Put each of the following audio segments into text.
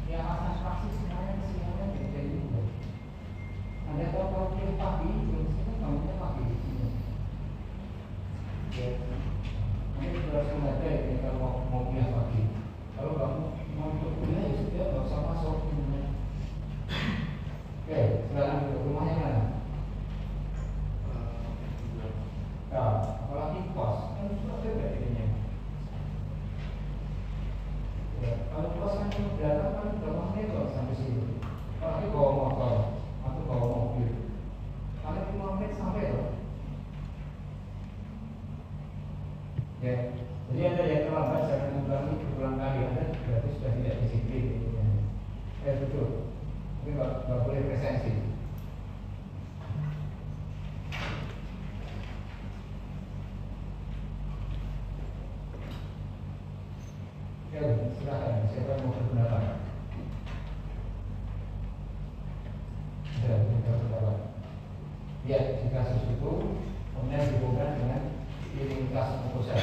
Ini alasan pasti sebenarnya kesiangan jadi itu. Anda kalau pilih pagi, jam sini bangunnya pagi. Ya, ini sudah sengaja ini kalau mau kuliah pagi. Kalau kamu mau ikut kuliah ya sudah, nggak usah masuk. Oke, silakan duduk. Rumahnya mana? Nah, apalagi kos, kan sudah beda idenya. Ya, kalau kos kan cuma belakang kan berapa menit kok sampai sini. Apalagi bawa motor atau bawa mobil, paling 5 menit sampai loh. Ya, jadi ada yang terlambat jangan mengulangi berulang kali, Anda berarti sudah tidak disiplin. Betul, ini nggak boleh presensi. Ya, silakan. Siapa yang mau berpendapat? Ada berpendapat. Ya, di kasus itu kemudian dihubungkan dengan imunitas proposal.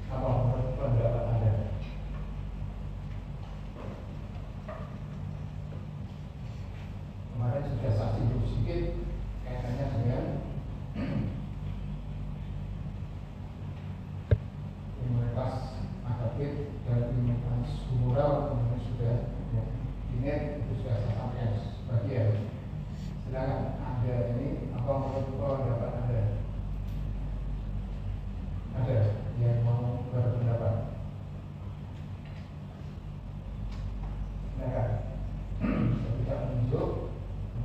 Apa menurut pendapat Anda? Kemarin sudah saksi dulu sedikit kaitannya dengan imunitas akademik dan imunitas humoral kemudian sudah ya, itu sudah saya sampaikan sebagian. Silakan Anda ini apa menurut pendapat Anda? Ada yang mau berpendapat? Silakan. Saya tidak menunjuk.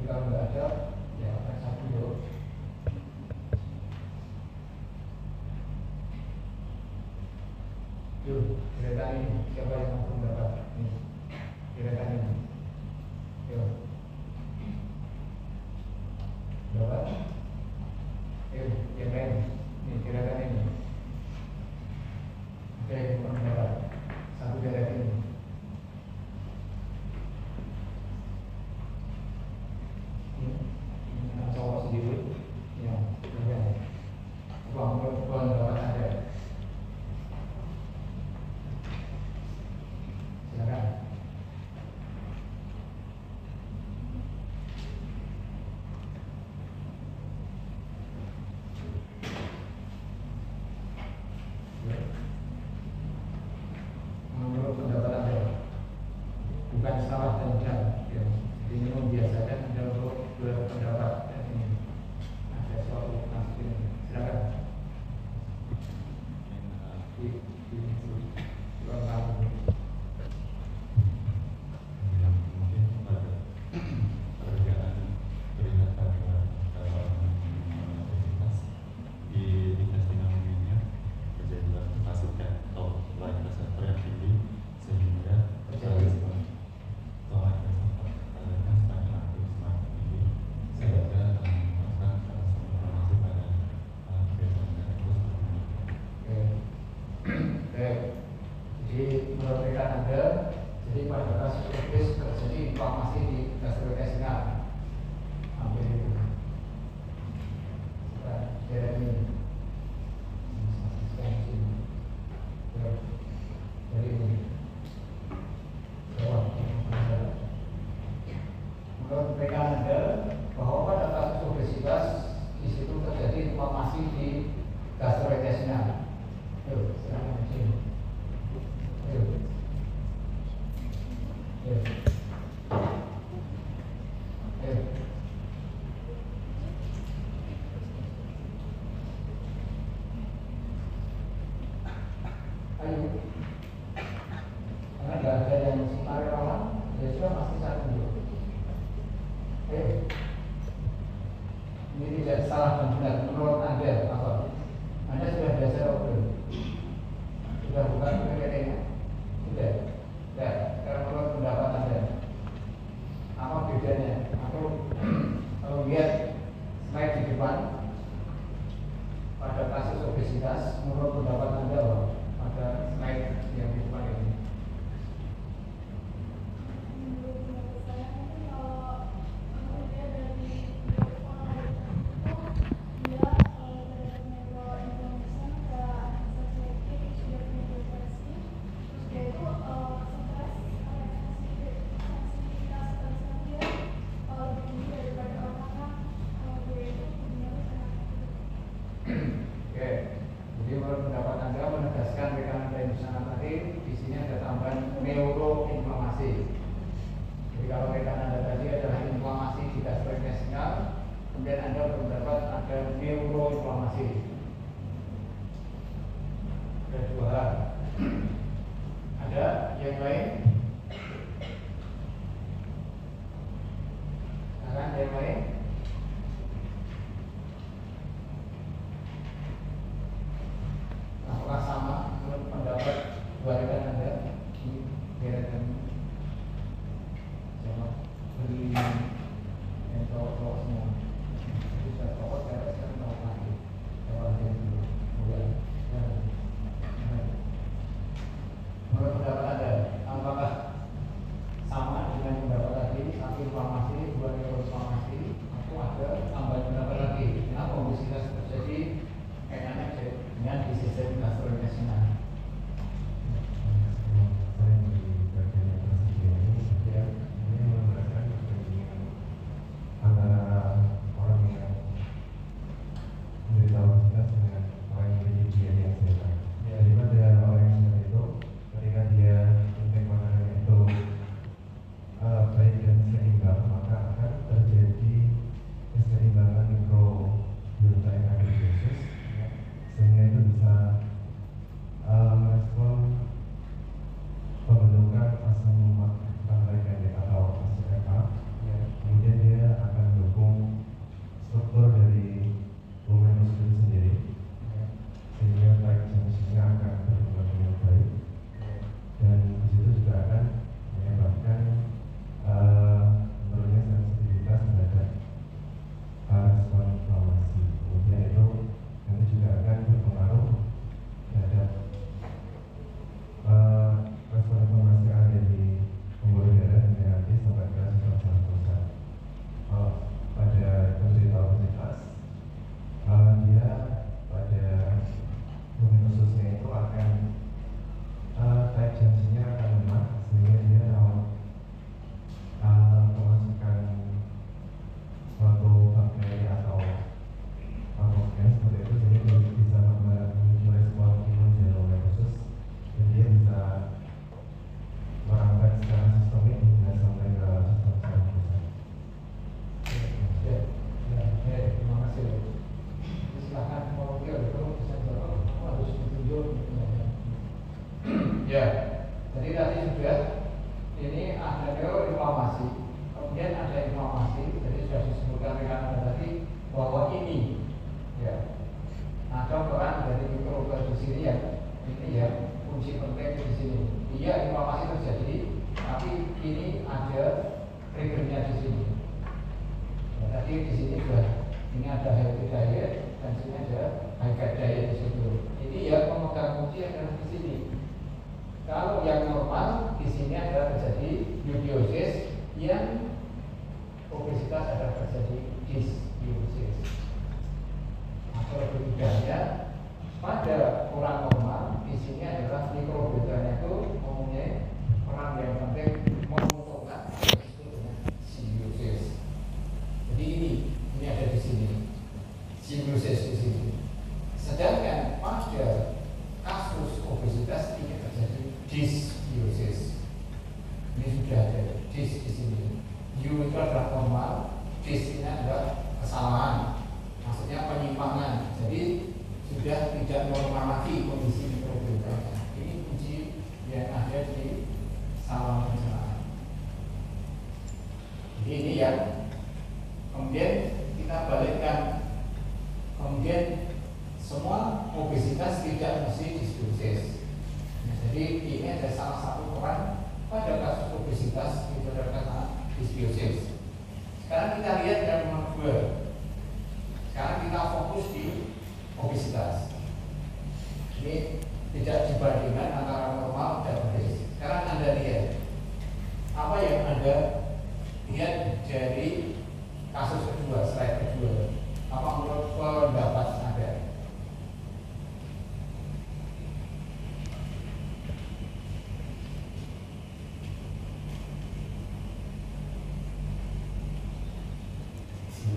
Kalau nggak ada, ya akan satu dulu. Yuk, kereta ini siapa yang mau berpendapat? Ini kereta ini. Yuk. Berapa? Yuk, yang lain. Ini kereta ini. Oke, berpendapat. Satu kereta ini. Cowok sendiri, ya, uang pendapat Anda. Silakan. Menurut pendapat Anda, bukan salah dan benar. Ya, ini membiasakan Anda untuk berpendapat. Ada suatu nasib. Silakan. Jadi menurut rekan Anda, jadi pada kasus obes terjadi inflamasi di gastrointestinal. Hampir itu. Daerah ini. Dari ini. Menurut rekan Anda, bahwa pada kasus obesitas di situ terjadi inflamasi di gastrointestinal. Yuk, silakan di sini. Karena tidak ada yang sementara rawan, ya sudah pasti satu dulu. Ini tidak salah dan benar menurut Anda apa? Anda sudah biasa belum? Sudah bukan PPT-nya? Sudah. Ya, sekarang menurut pendapat Anda, apa bedanya? Atau kalau lihat slide di depan pada kasus obesitas, menurut pendapat Anda apa? Pada slide yang di depan ini. Menurut saya kalau dia dari yang lain? Silakan yang lain. Apakah sama menurut pendapat keluarga Anda di daerah kami? Jawab beri yang cowok-cowok semua. Jadi sudah cowok, saya sekarang cowok lagi. Jawab dia dulu. Menurut pendapat Anda, apakah sama dengan pendapat tadi? Satu informasi, dua informasi, atau ada tambahan pendapat lagi? Kenapa obesitas terjadi? Kaitannya dengan di sistem gastrointestinal.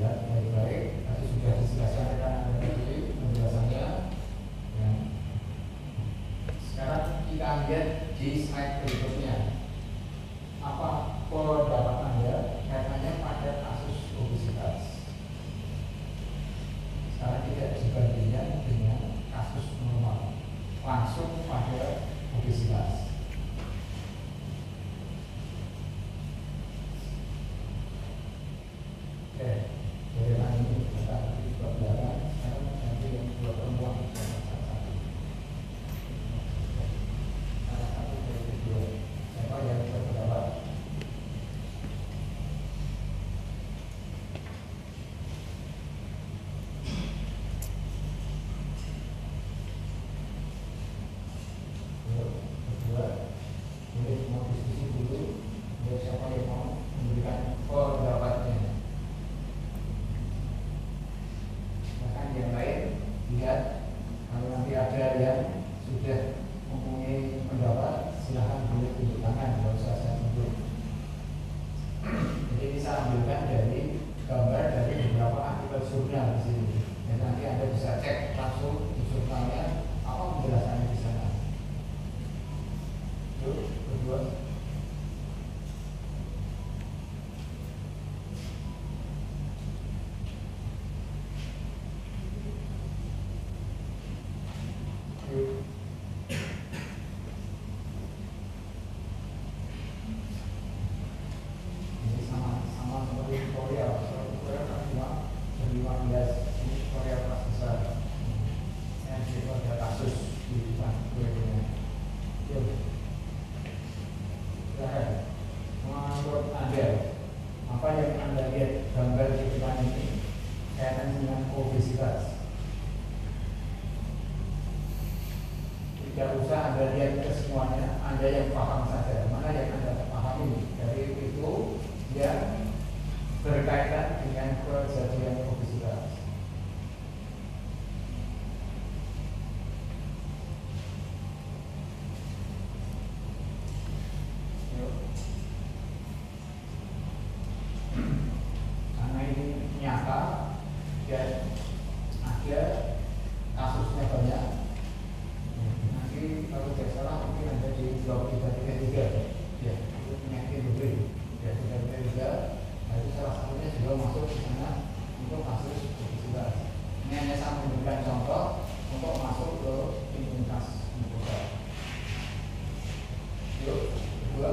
Baik-baik, tadi sudah dijelaskan rekan Anda tadi penjelasannya. Sekarang kita lihat di slide berikutnya. Apa pendapat Anda kaitannya pada kasus obesitas? Sekarang tidak dibandingkan dengan kasus normal, langsung pada obesitas. jurnal di sini. Dan nanti Anda bisa cek langsung di jurnalnya apa penjelasannya di sana. Yuk, kedua. Yuk. Ini sama seperti Korea. Korea kan cuma 15, ini Korea kelas besar. Yang itu ada kasus di depan Korea. Yuk. Menurut Anda, apa yang Anda lihat gambar di depan ini kaitan dengan obesitas? Tidak usah Anda lihat ke semuanya, Anda yang paham saja. Mana yang Anda pahami dari itu yang berkaitan dengan kejadian obesitas. Karena ini nyata dan ada kasusnya banyak. Nanti kalau tidak salah mungkin ada di blog 333 ya, itu penyakit lebih ya 333. Nah, itu salah satunya juga masuk di sana untuk kasus obesitas. Ini hanya saya memberikan contoh untuk masuk ke imunitas mukosa. Yuk, kedua.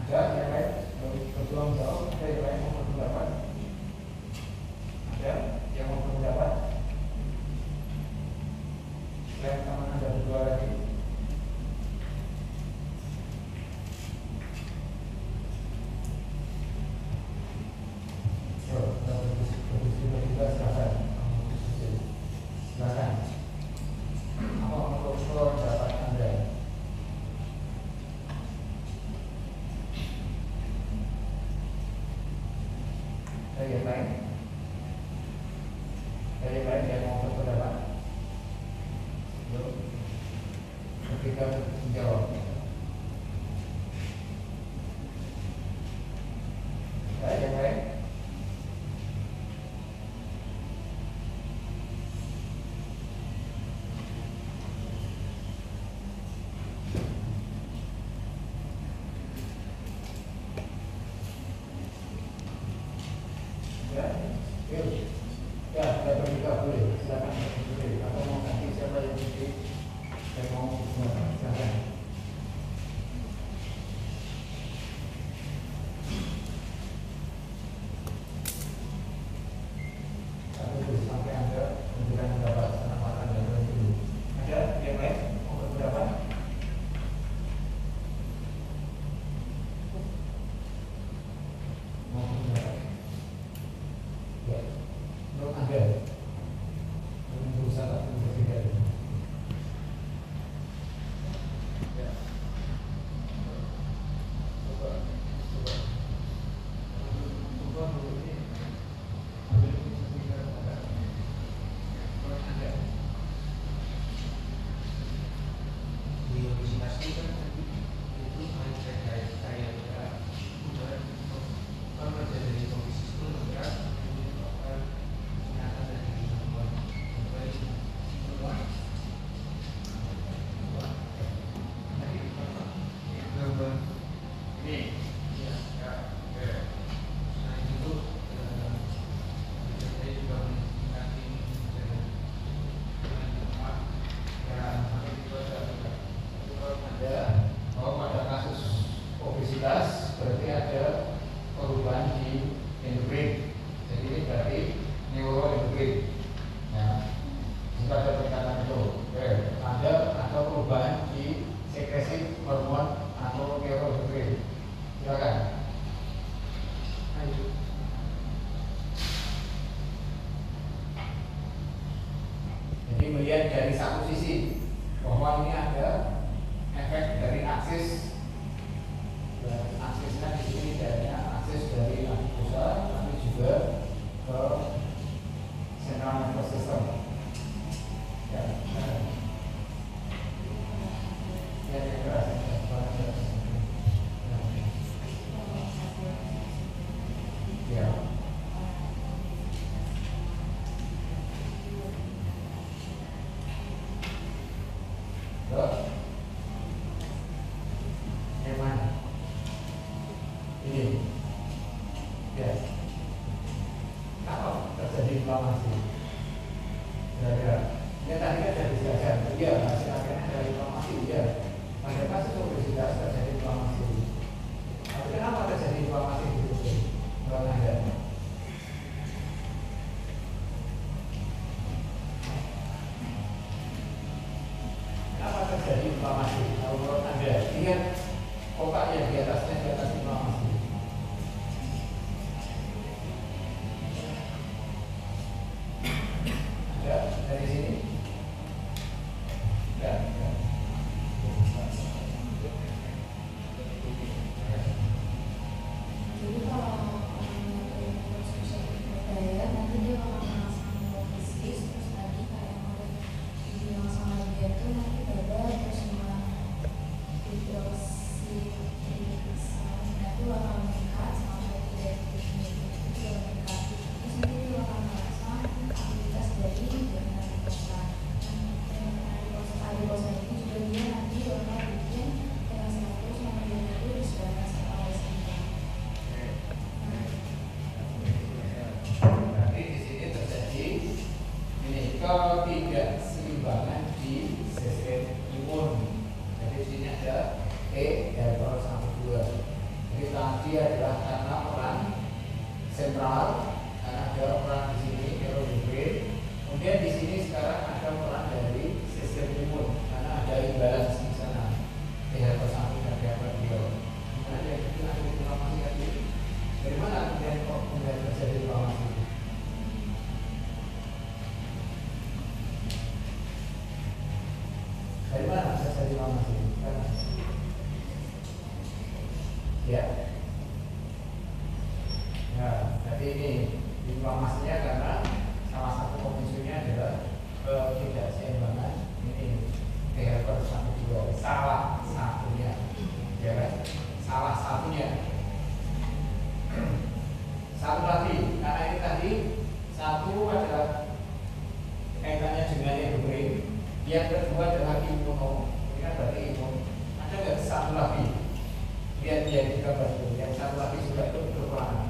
Ada yang lain? Berjuang jauh, ada yang lain mau berpendapat? Ada yang mau berpendapat? Selain teman Anda berdua lagi. Yuk, berdiskusi juga silakan. Silakan. Apa menurut pendapat Anda? Ada yang lain? Ada yang lain yang mau berpendapat? Yuk, ketika menjawab. Ada yang lain? Ya, yuk. Ya, ada bertiga boleh. Silakan boleh. Atau mau ganti siapa yang nanti saya mau silakan. Satu sampai Anda memberikan pendapat kenapa Anda dulu. Ada yang lain mau berpendapat? Mau berpendapat? Ya, menurut Anda, berusaha atau berbeda? Ya, coba dulu ini, ambil speaker Anda. Menurut Anda, di obesitas itu kan tadi itu mindset saya udah kalau kerja dari obesitas itu berat menyebabkan kesehatan dari gangguan baik gangguan ini ya ya, oke. selain itu saya juga mendekati dengan tempat Ya, sampai itu saja. Menurut Anda, bahwa pada kasus obesitas berarti ada perubahan di endokrin. Jadi ini berarti neuroendokrin. Nah, jika ada perkataan itu, oke, ada perubahan di sekresi hormon atau neuroendokrin. Silakan. ayo Jadi melihat dari satu sisi bahwa ini ada efek dari aksis. Dan aksisnya di sini dari aksis dari nadi pusat inflamasi. Ya. Ya, jadi ini inflamasinya karena salah satu pemicunya adalah ketidakseimbangan ini THR 1,2 salah satunya, ya kan? Salah satunya. Satu lagi, karena ini tadi satu adalah kaitannya dengan endokrin, yang kedua adalah imuno. Ini kan berarti imun. Ada nggak satu lagi? Lihat dia juga baru. Yang satu lagi juga itu berperan.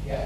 Ya.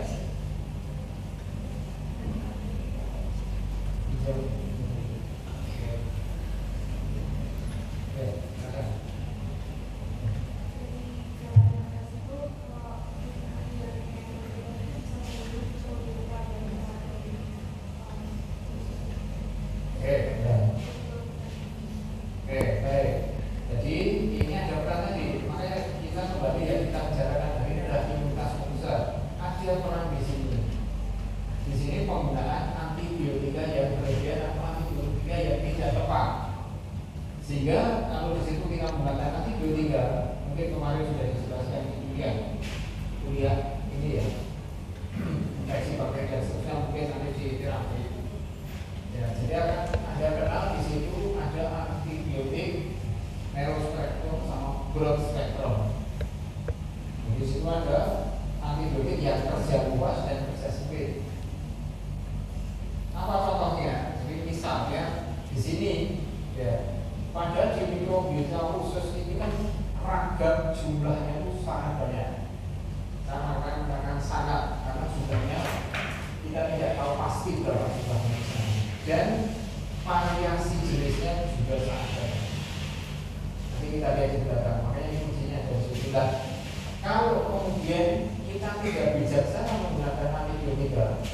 Sehingga kalau di situ kita mengatakan antibiotika, mungkin kemarin sudah dijelaskan di kuliah ini ya, infeksi bakteri dan seterusnya, mungkin nanti di terapi. Ya, jadi akan Anda kenal di situ ada antibiotik narrow spectrum sama broad spectrum. Di situ ada antibiotik yang kerja luas dan kerja sempit. Apa contohnya? Jadi misalnya di sini ya. Padahal di mikrobiota khusus ini kan ragam jumlahnya itu sangat banyak. Karena sangat, karena jumlahnya kita tidak tahu pasti berapa jumlahnya. Dan variasi jenisnya juga sangat banyak. Nanti kita lihat di belakang, makanya ini kuncinya ada di sebelah. Kalau kemudian kita tidak bijaksana menggunakan antibiotika,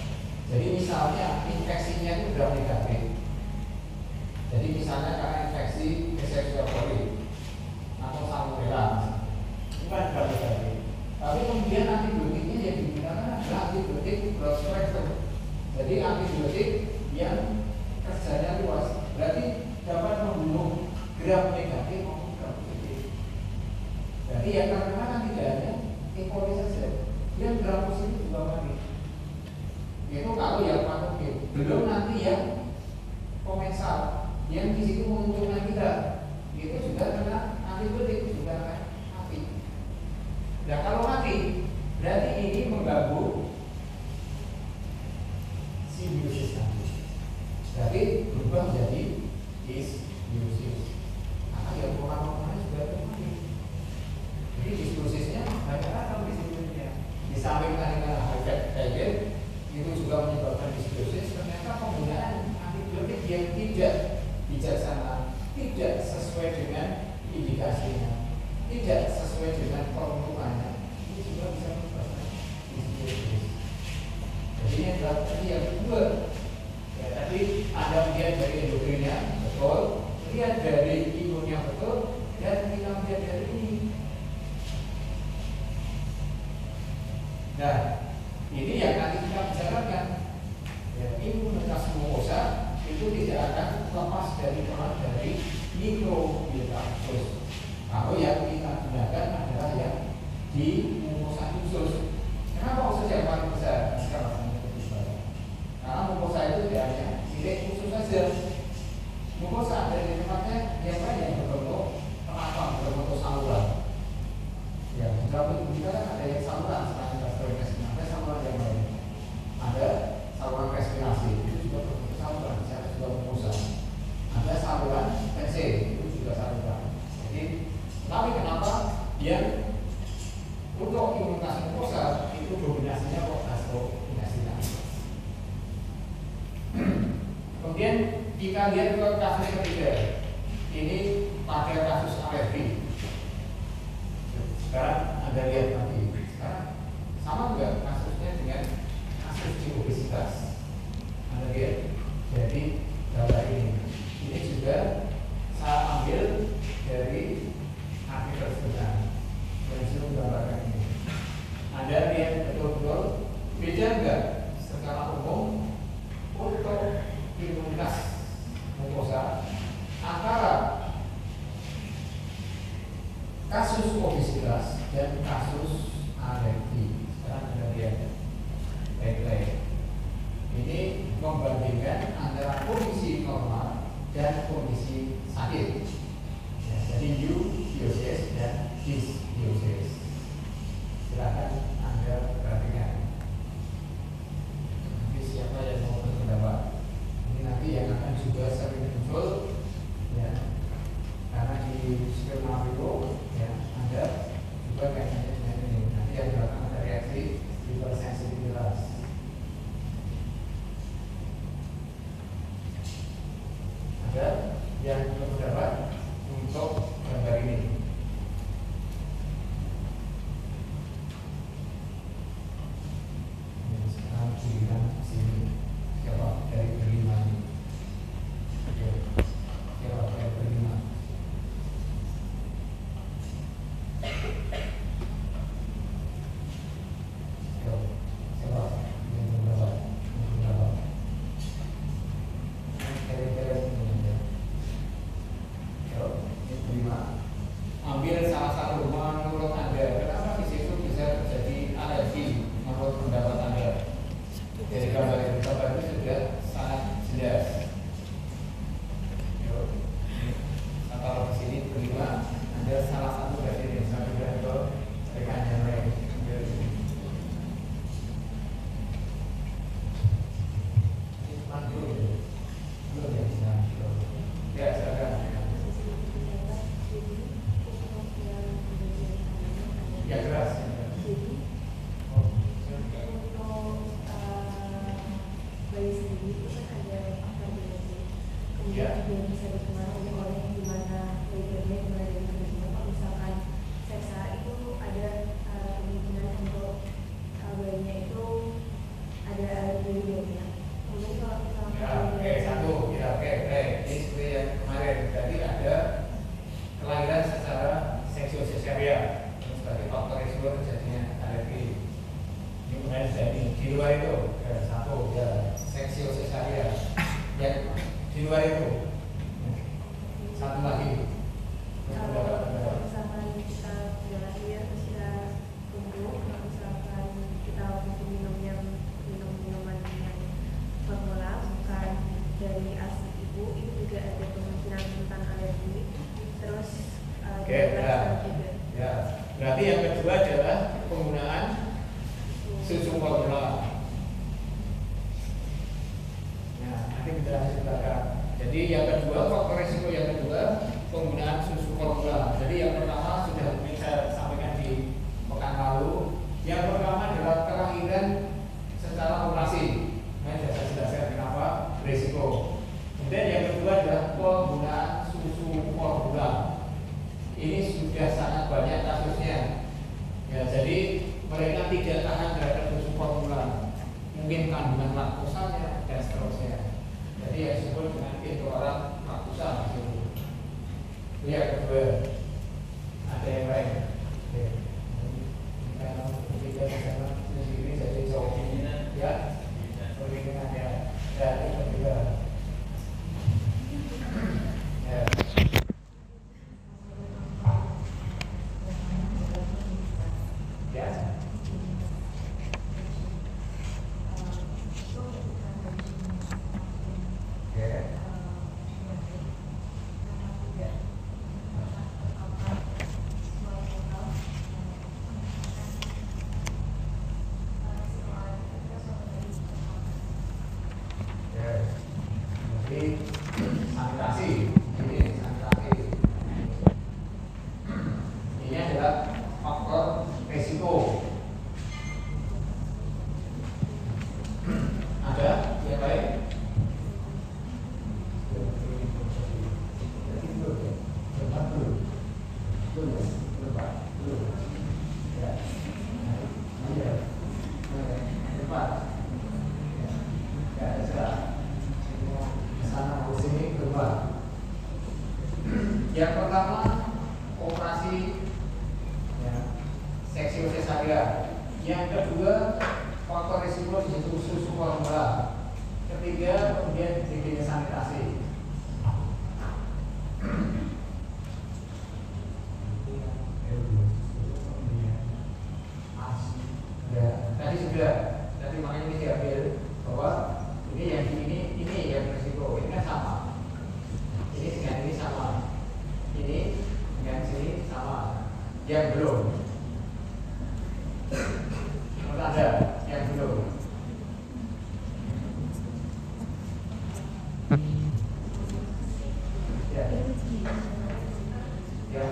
jadi misalnya infeksinya itu gram negatif. Jadi misalnya karena infeksi Escherichia coli atau salmonella, bukan gram negatif. Tapi kemudian antibiotiknya yang digunakan adalah antibiotik broad spectrum. Jadi antibiotik yang kerjanya luas, berarti dapat membunuh gram negatif maupun gram positif. Jadi yang terkena tidak hanya E. coli saja, yang gram positif juga mati. Itu kalau yang patogen, belum nanti yang komensal yang di situ menguntungkan kita, itu juga kena antibiotik, juga akan mati. Nah kalau mati, berarti ini mengganggu simbiosis nanti. Berarti berubah menjadi disbiosis. Karena yang orang-orang juga mati. Jadi disbiosisnya banyak ragam disibiotisnya. Di samping tadi kayak itu juga menyebabkan disbiosis. Ternyata penggunaan antibiotik yang tidak bijaksana, tidak sesuai dengan indikasinya, tidak sesuai dengan peruntukannya, ini juga bisa menyebabkan disbiosis. Jadi ini adalah tadi yang kedua. Ya, tadi Anda melihat dari endokrinnya betul, lihat dari imunnya betul, dan kita melihat dari ini. Nah, ini yang nanti kita bicarakan. Ya, imunitas mukosa itu tidak akan lepas dari peran dari mikrobiota khusus. Kalau yang kita gunakan adalah yang di mukosa khusus. Kenapa khusus yang paling besar? Karena mukosa itu tidak hanya sidik khusus saja. Mukosa ada di tempatnya yang lain yang berbentuk penapang, berbentuk saluran. Ya, jika kita kan ada yang saluran selain gastrointestinal, ada saluran yang lain. Ada saluran respirasi, itu juga berbentuk saluran, saya juga mukosa. Ada saluran PC, itu juga saluran. Jadi, tapi kenapa yang untuk imunitas mukosa itu dominasinya kok gastrointestinal. Kemudian kita lihat ke kasus ketiga. Ini pada kasus alergi. Sekarang Anda lihat nanti. Sekarang sama enggak kasusnya dengan kasus di obesitas? Anda lihat. Jadi gambar ini juga saya ambil dari artikel sebentar. Dan saya menggambarkan ini. Anda lihat betul-betul beda enggak secara umum untuk imunitas mukosa apa jelas dan kasus alergi. Sekarang kita lihat baik-baik. Ini membandingkan antara kondisi normal dan kondisi sakit. Ya, jadi eubiosis dan dysbiosis. Silakan Anda perhatikan. Nanti siapa yang mau berpendapat? Ini nanti yang akan juga sering muncul, ya, karena di skenario ya Anda juga kaitannya dengan ini. Nanti yang belakang ada reaksi hipersensitivitas. Ada yang berpendapat untuk gambar ini? Sekarang giliran sini. Siapa dari berlima ini? Oke. Siapa dari berlima? Siapa yang berpendapat? Ambil salah satu menurut Anda, kenapa di situ bisa terjadi alergi menurut pendapat Anda? Dari gambar itu sudah sangat jelas. Kalau di sini kelima, Anda salah satu dari ini, saya sudah ke rekan yang lain. Ya, silakan. Ya, keras. Bayi sendiri itu kan ada faktor genetik, kemudian dia bisa dipengaruhi oleh gimana bayinya mulai dari kecil. Kalau misalkan seksa itu ada kemungkinan untuk bayinya itu ada alergi. Kemudian kalau misalkan Satu, ya, oke. Ini seperti yang kemarin tadi ada kelahiran secara seksual sebagai faktor risiko terjadinya alergi. Ini kemudian jadi di luar itu satu ya seksual yang di luar itu satu lagi. kalau misalkan kita sudah lahir terus kita tumbuh, kalau misalkan kita minum minuman yang formula bukan dari ASI ibu, itu juga ada kemungkinan rentan alergi. Terus Oke, ya. Berarti yang kedua adalah penggunaan susu formula. Nah, nanti kita belakang. Jadi yang kedua, faktor risiko yang kedua penggunaan susu formula. Jadi yang pertama sudah saya sampaikan di pekan lalu. Yang pertama adalah kelahiran secara operasi. Nah, saya jelaskan kenapa risiko. Kemudian yang kedua adalah penggunaan susu formula. Ini sudah sangat banyak kasusnya. Ya, jadi mereka tidak tahan terhadap susu formula. Mungkin kandungan laktosanya dan seterusnya. Jadi yang disebut dengan intoleran laktosa. Itu yang kedua. Ada yang lain. Oke. Kalau ketiga sama sendiri jadi jauh ya. Perlindungan ya. Ya, itu juga. Ya. Ya. Sanitasi. Ini adalah faktor resiko. Ada yang lain? Yang pertama operasi ya, seksi sesarian. Yang kedua faktor risiko di situ susu formula. Ketiga kemudian higienis sanitasi. yang belum. Menurut Anda yang belum. Ya. Ya.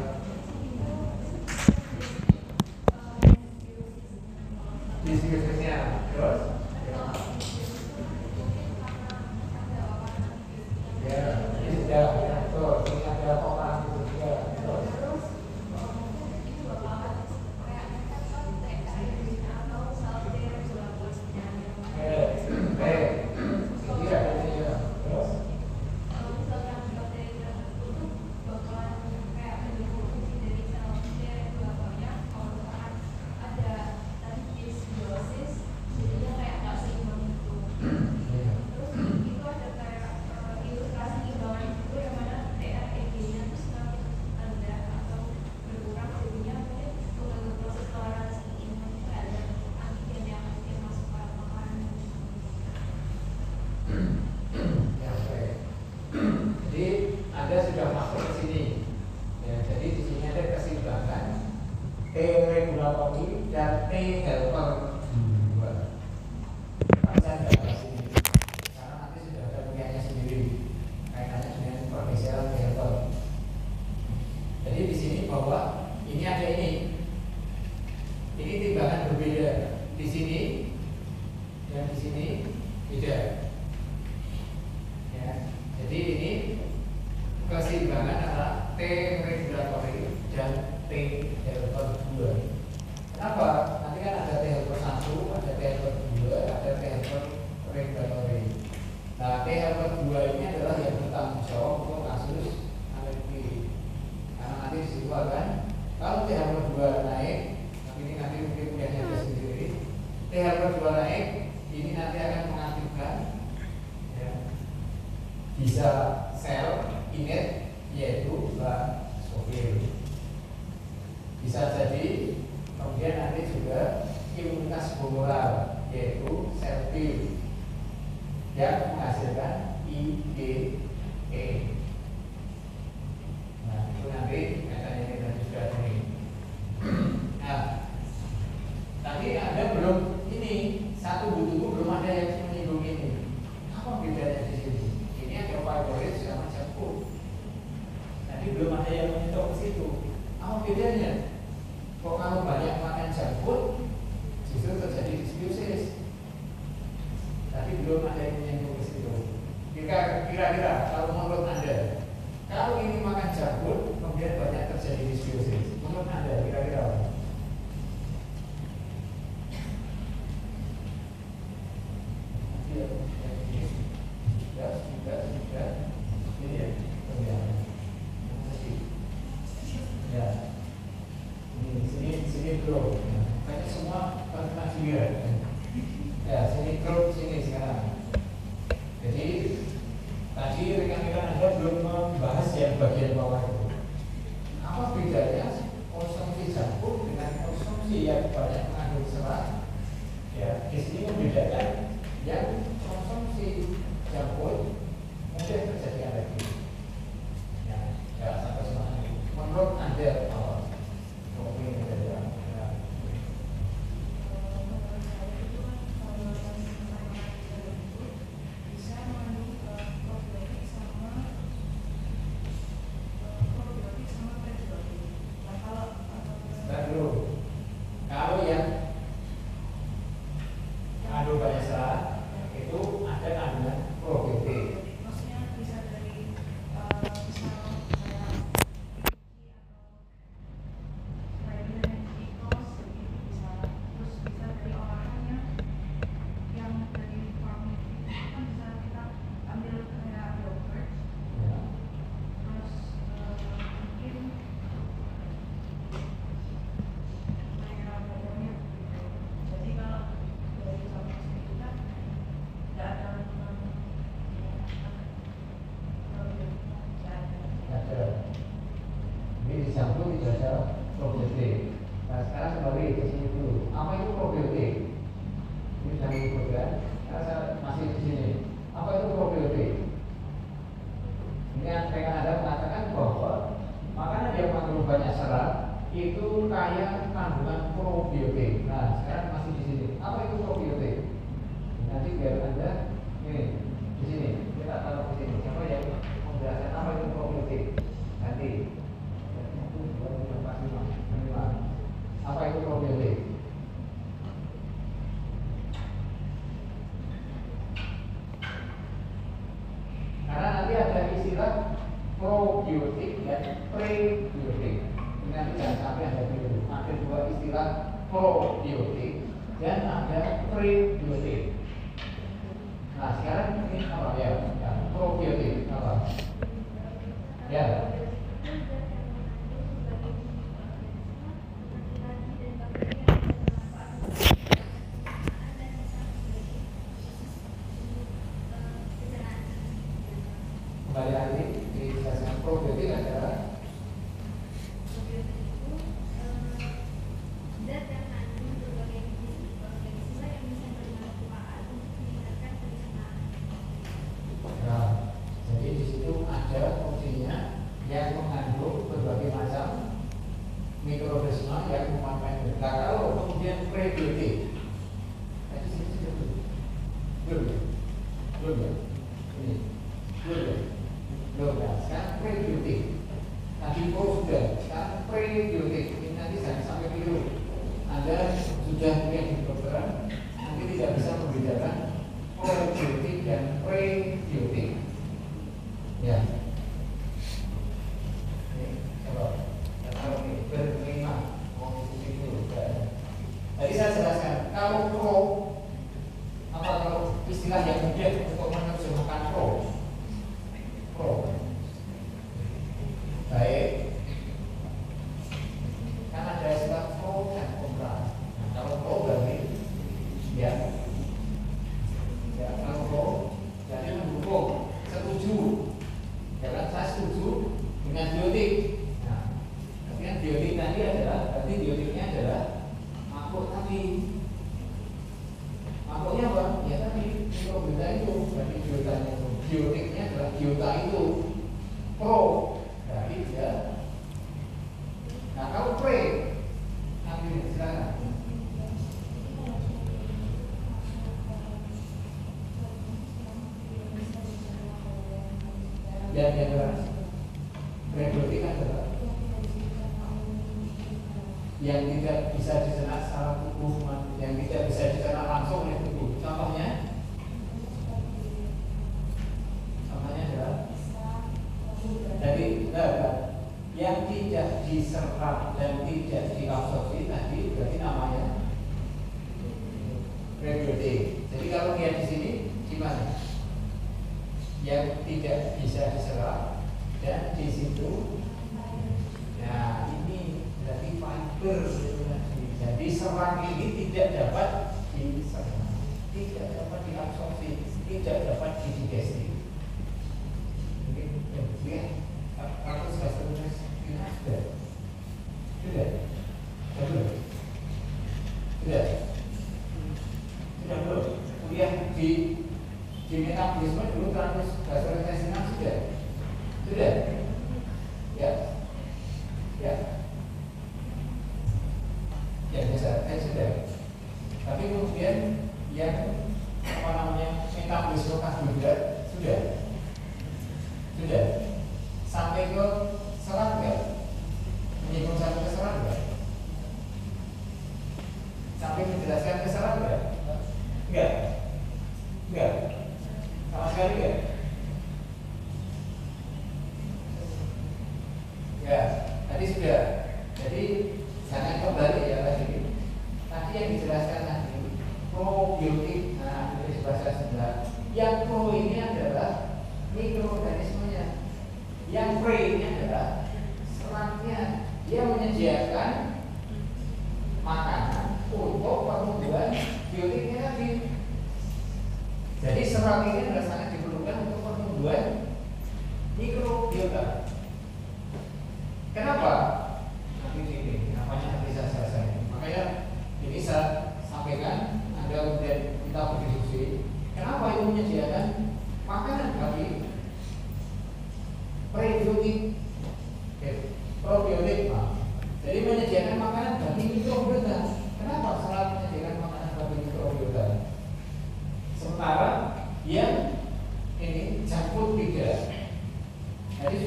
Diskusinya terus. Ya, ini sudah terus. Ini ada orang itu juga terus. Anda sudah masuk ke sini, ya, jadi di sini ada keseimbangan T regulatory dan T helper 2. Saya tidak bahas ini karena nanti sudah ada punyanya sendiri kaitannya dengan pergeseran T helper. Jadi di sini bahwa ini ada ini timbangan berbeda di sini dan di sini beda. Ya, jadi ini keseimbangan antara T regulatory dan T helper 2. Kenapa? Nanti kan ada T helper 1, ada T helper 2, ada T helper regulatory. Nah, T helper 2 ini adalah yang bertanggung jawab untuk kasus alergi. Karena nanti di situ akan kalau T helper 2 naik, nanti mungkin punyanya sendiri. T helper 2 naik, ini nanti akan mengaktifkan ya, bisa sel init yaitu basofil. Bisa jadi kemudian nanti juga imunitas humoral yaitu sel T yang menghasilkan IgE. Nah, itu nanti kaitannya kita juga ini. Nah, tadi Anda belum ini satu butuh belum ada yang menyinggung ini. Apa bedanya di sini? Ini ada favorit sama campur. Tadi belum ada yang menyentuh ke situ. Apa bedanya? Kok kalau banyak makan jangkut justru terjadi disbiosis? Tadi belum ada yang menyentuh ke situ. Kira-kira kalau menurut Anda, kalau ini makan jangkut kemudian banyak terjadi disbiosis, menurut Anda kira-kira apa? Sini bro, banyak semua konfirmasi ya, sini bro, sini sekarang. Jadi tadi rekan-rekan Anda belum membahas yang bagian bawah itu. Apa bedanya konsumsi jangkut dengan konsumsi yang banyak mengandung serat? Ya, di sini membedakan yang konsumsi jangkut kemudian terjadi alergi. Ya, sampai semua ini. Menurut Anda, kalau yang mengandung banyak serat itu ada kandungan probiotik. Maksudnya bisa dari Dicampur tidak ada probiotik. Nah, sekarang kembali ke sini dulu. Apa itu probiotik? Ini sudah disebutkan. Saya masih di sini. Apa itu probiotik? Ini rekan Anda mengatakan bahwa makanan yang mengandung banyak serat itu kaya kandungan probiotik. Nah, sekarang masih di sini. Apa itu probiotik? Nanti biar Anda ini di sini kita taruh di sini. Siapa yang menjelaskan apa itu probiotik? Nanti. Apa itu probiotik? Karena nanti ada istilah probiotik dan prebiotik. Ini nanti jangan sampai ada keliru. Ada dua istilah probiotik dan ada prebiotik. Nah sekarang ini apa ya? Probiotik apa? Ya. Kembali lagi dijelaskan probiotik adalah zat yang mengandung berbagai jenis mikroorganisme yang bisa bermanfaat untuk meningkatkan pencernaan. Nah, jadi di situ ada fungsinya yang mengandung berbagai macam mikroorganisme yang memanfaatkan. Nah, kalau kemudian prebiotik, tadi sini sudah belum ya? Ini belum ya? Belum ya? Sekarang prebiotik. Tadi pro sudah, sekarang prebiotik. Ini nanti jangan sampai keliru. Anda sudah mungkin di kedokteran, nanti tidak bisa membedakan probiotik dan prebiotik. Ya. Ini coba. Kalau ini berlima, mau ikuti dulu. Tadi saya jelaskan, kalau pro, apa kalau istilah yang mudah untuk menerjemahkan pro? Baik. Kan ada istilah pro dan kontra. Nah, kalau pro berarti ya kalau pro jadi mendukung, setuju. Ya kan saya setuju dengan biotik. Nah, artinya biotik tadi adalah berarti biotiknya adalah makhluk tadi. Makhluknya apa? Ya tadi mikrobiota itu berarti biotanya itu. Biotiknya adalah biota itu. Pro dari dia. Nah kalau pre nanti silakan. Ya adalah prebiotik adalah yang tidak bisa dicerna secara tubuh, yang tidak bisa dicerna langsung oleh tubuh. Contohnya adalah jadi yang tidak diserap dan tidak diabsorpsi tadi berarti namanya prebiotik. Jadi kalau lihat di sini gimana? Yang tidak bisa diserap dan di situ, nah ini berarti fiber. Jadi serat ini tidak dapat diserap, tidak dapat diabsorpsi, tidak dapat didigesti. Ya, aku sudah tulis ini sudah belum kuliah di metabolisme dulu terus gastrointestinal sudah ya biasa sudah. Tapi kemudian yang apa namanya metabolisme karbohidrat sudah sampai ke serat enggak? Menyinggung sampai ke serat enggak? Sampai menjelaskan ke serat enggak? Enggak. Sama sekali enggak? Ya, tadi sudah. Jadi jangan kembali ya tadi. Tadi yang dijelaskan tadi probiotik. Nah, dari bahasa Sunda. Yang pro ini adalah mikroorganismenya. Yang pre ini adalah seratnya. Dia menyediakan makanan untuk pertumbuhan biotiknya tadi. Jadi serat ini adalah sangat diperlukan untuk pertumbuhan mikrobiota. Kenapa? Nanti ini namanya nanti saya selesai. Makanya ini saya sampaikan, Anda kemudian kita berdiskusi. Kenapa itu menyediakan makanan bagi prebiotik, probiotik, jadi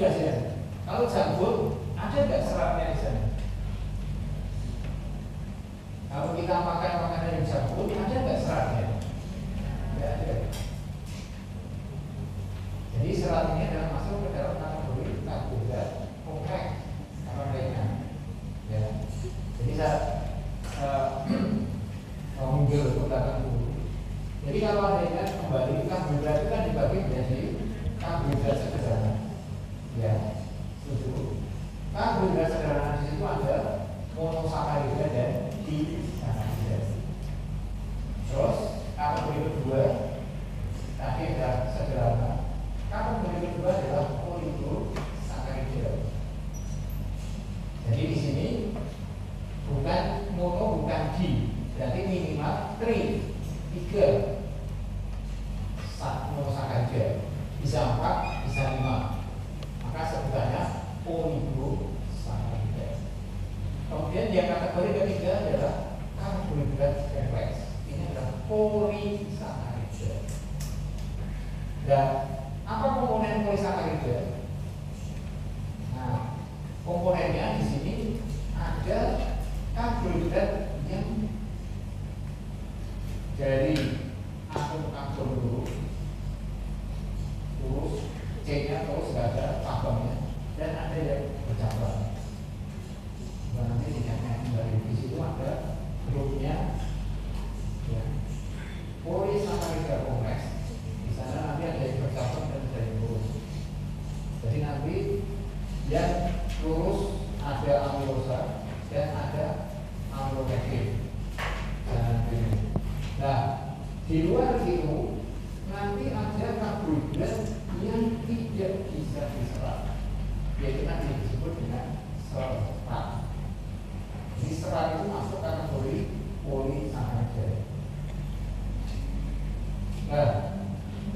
beda sih ya. Kalau jagung ada nggak seratnya di sana? Kalau kita makan makanan yang jagung ada nggak seratnya? Nggak ada. Jadi serat ini adalah masuk ke dalam kategori karbohidrat kompleks atau ringan. Ya. Jadi saya mundur ke belakang dulu. Jadi kalau ada ingat kembali karbohidrat itu kan dibagi menjadi karbohidrat sederhana. Ya, setuju. Karbohidrat sederhana di situ ada monosakarida dan disakarida. Terus kategori kedua tadi ada sederhana. Kategori kedua adalah oligosakarida. Jadi di sini bukan mono, bukan di, berarti minimal 3 monosakarida, bisa 4, bisa 5. Maka sebutannya oligosakarida. Kemudian yang kategori ketiga adalah karbohidrat kompleks. Ini adalah polisakarida. Dan apa komponen polisakarida? Nah, komponennya di sini ada karbohidrat yang dari atom dulu, terus C-nya terus nggak ada cabangnya, dan ada yang bercabang. Dan nanti dinyatakan dari di situ ada grupnya, ya, polisakarida kompleks. Di sana nanti ada yang bercabang dan ada yang lurus. Jadi nanti yang lurus ada amilosa dan ada amilopektin. Nah, di luar itu nanti ada karbohidrat yang tidak bisa diserap, yaitu nanti disebut dengan serat. Jadi serat itu masuk kategori polisakarida. Nah,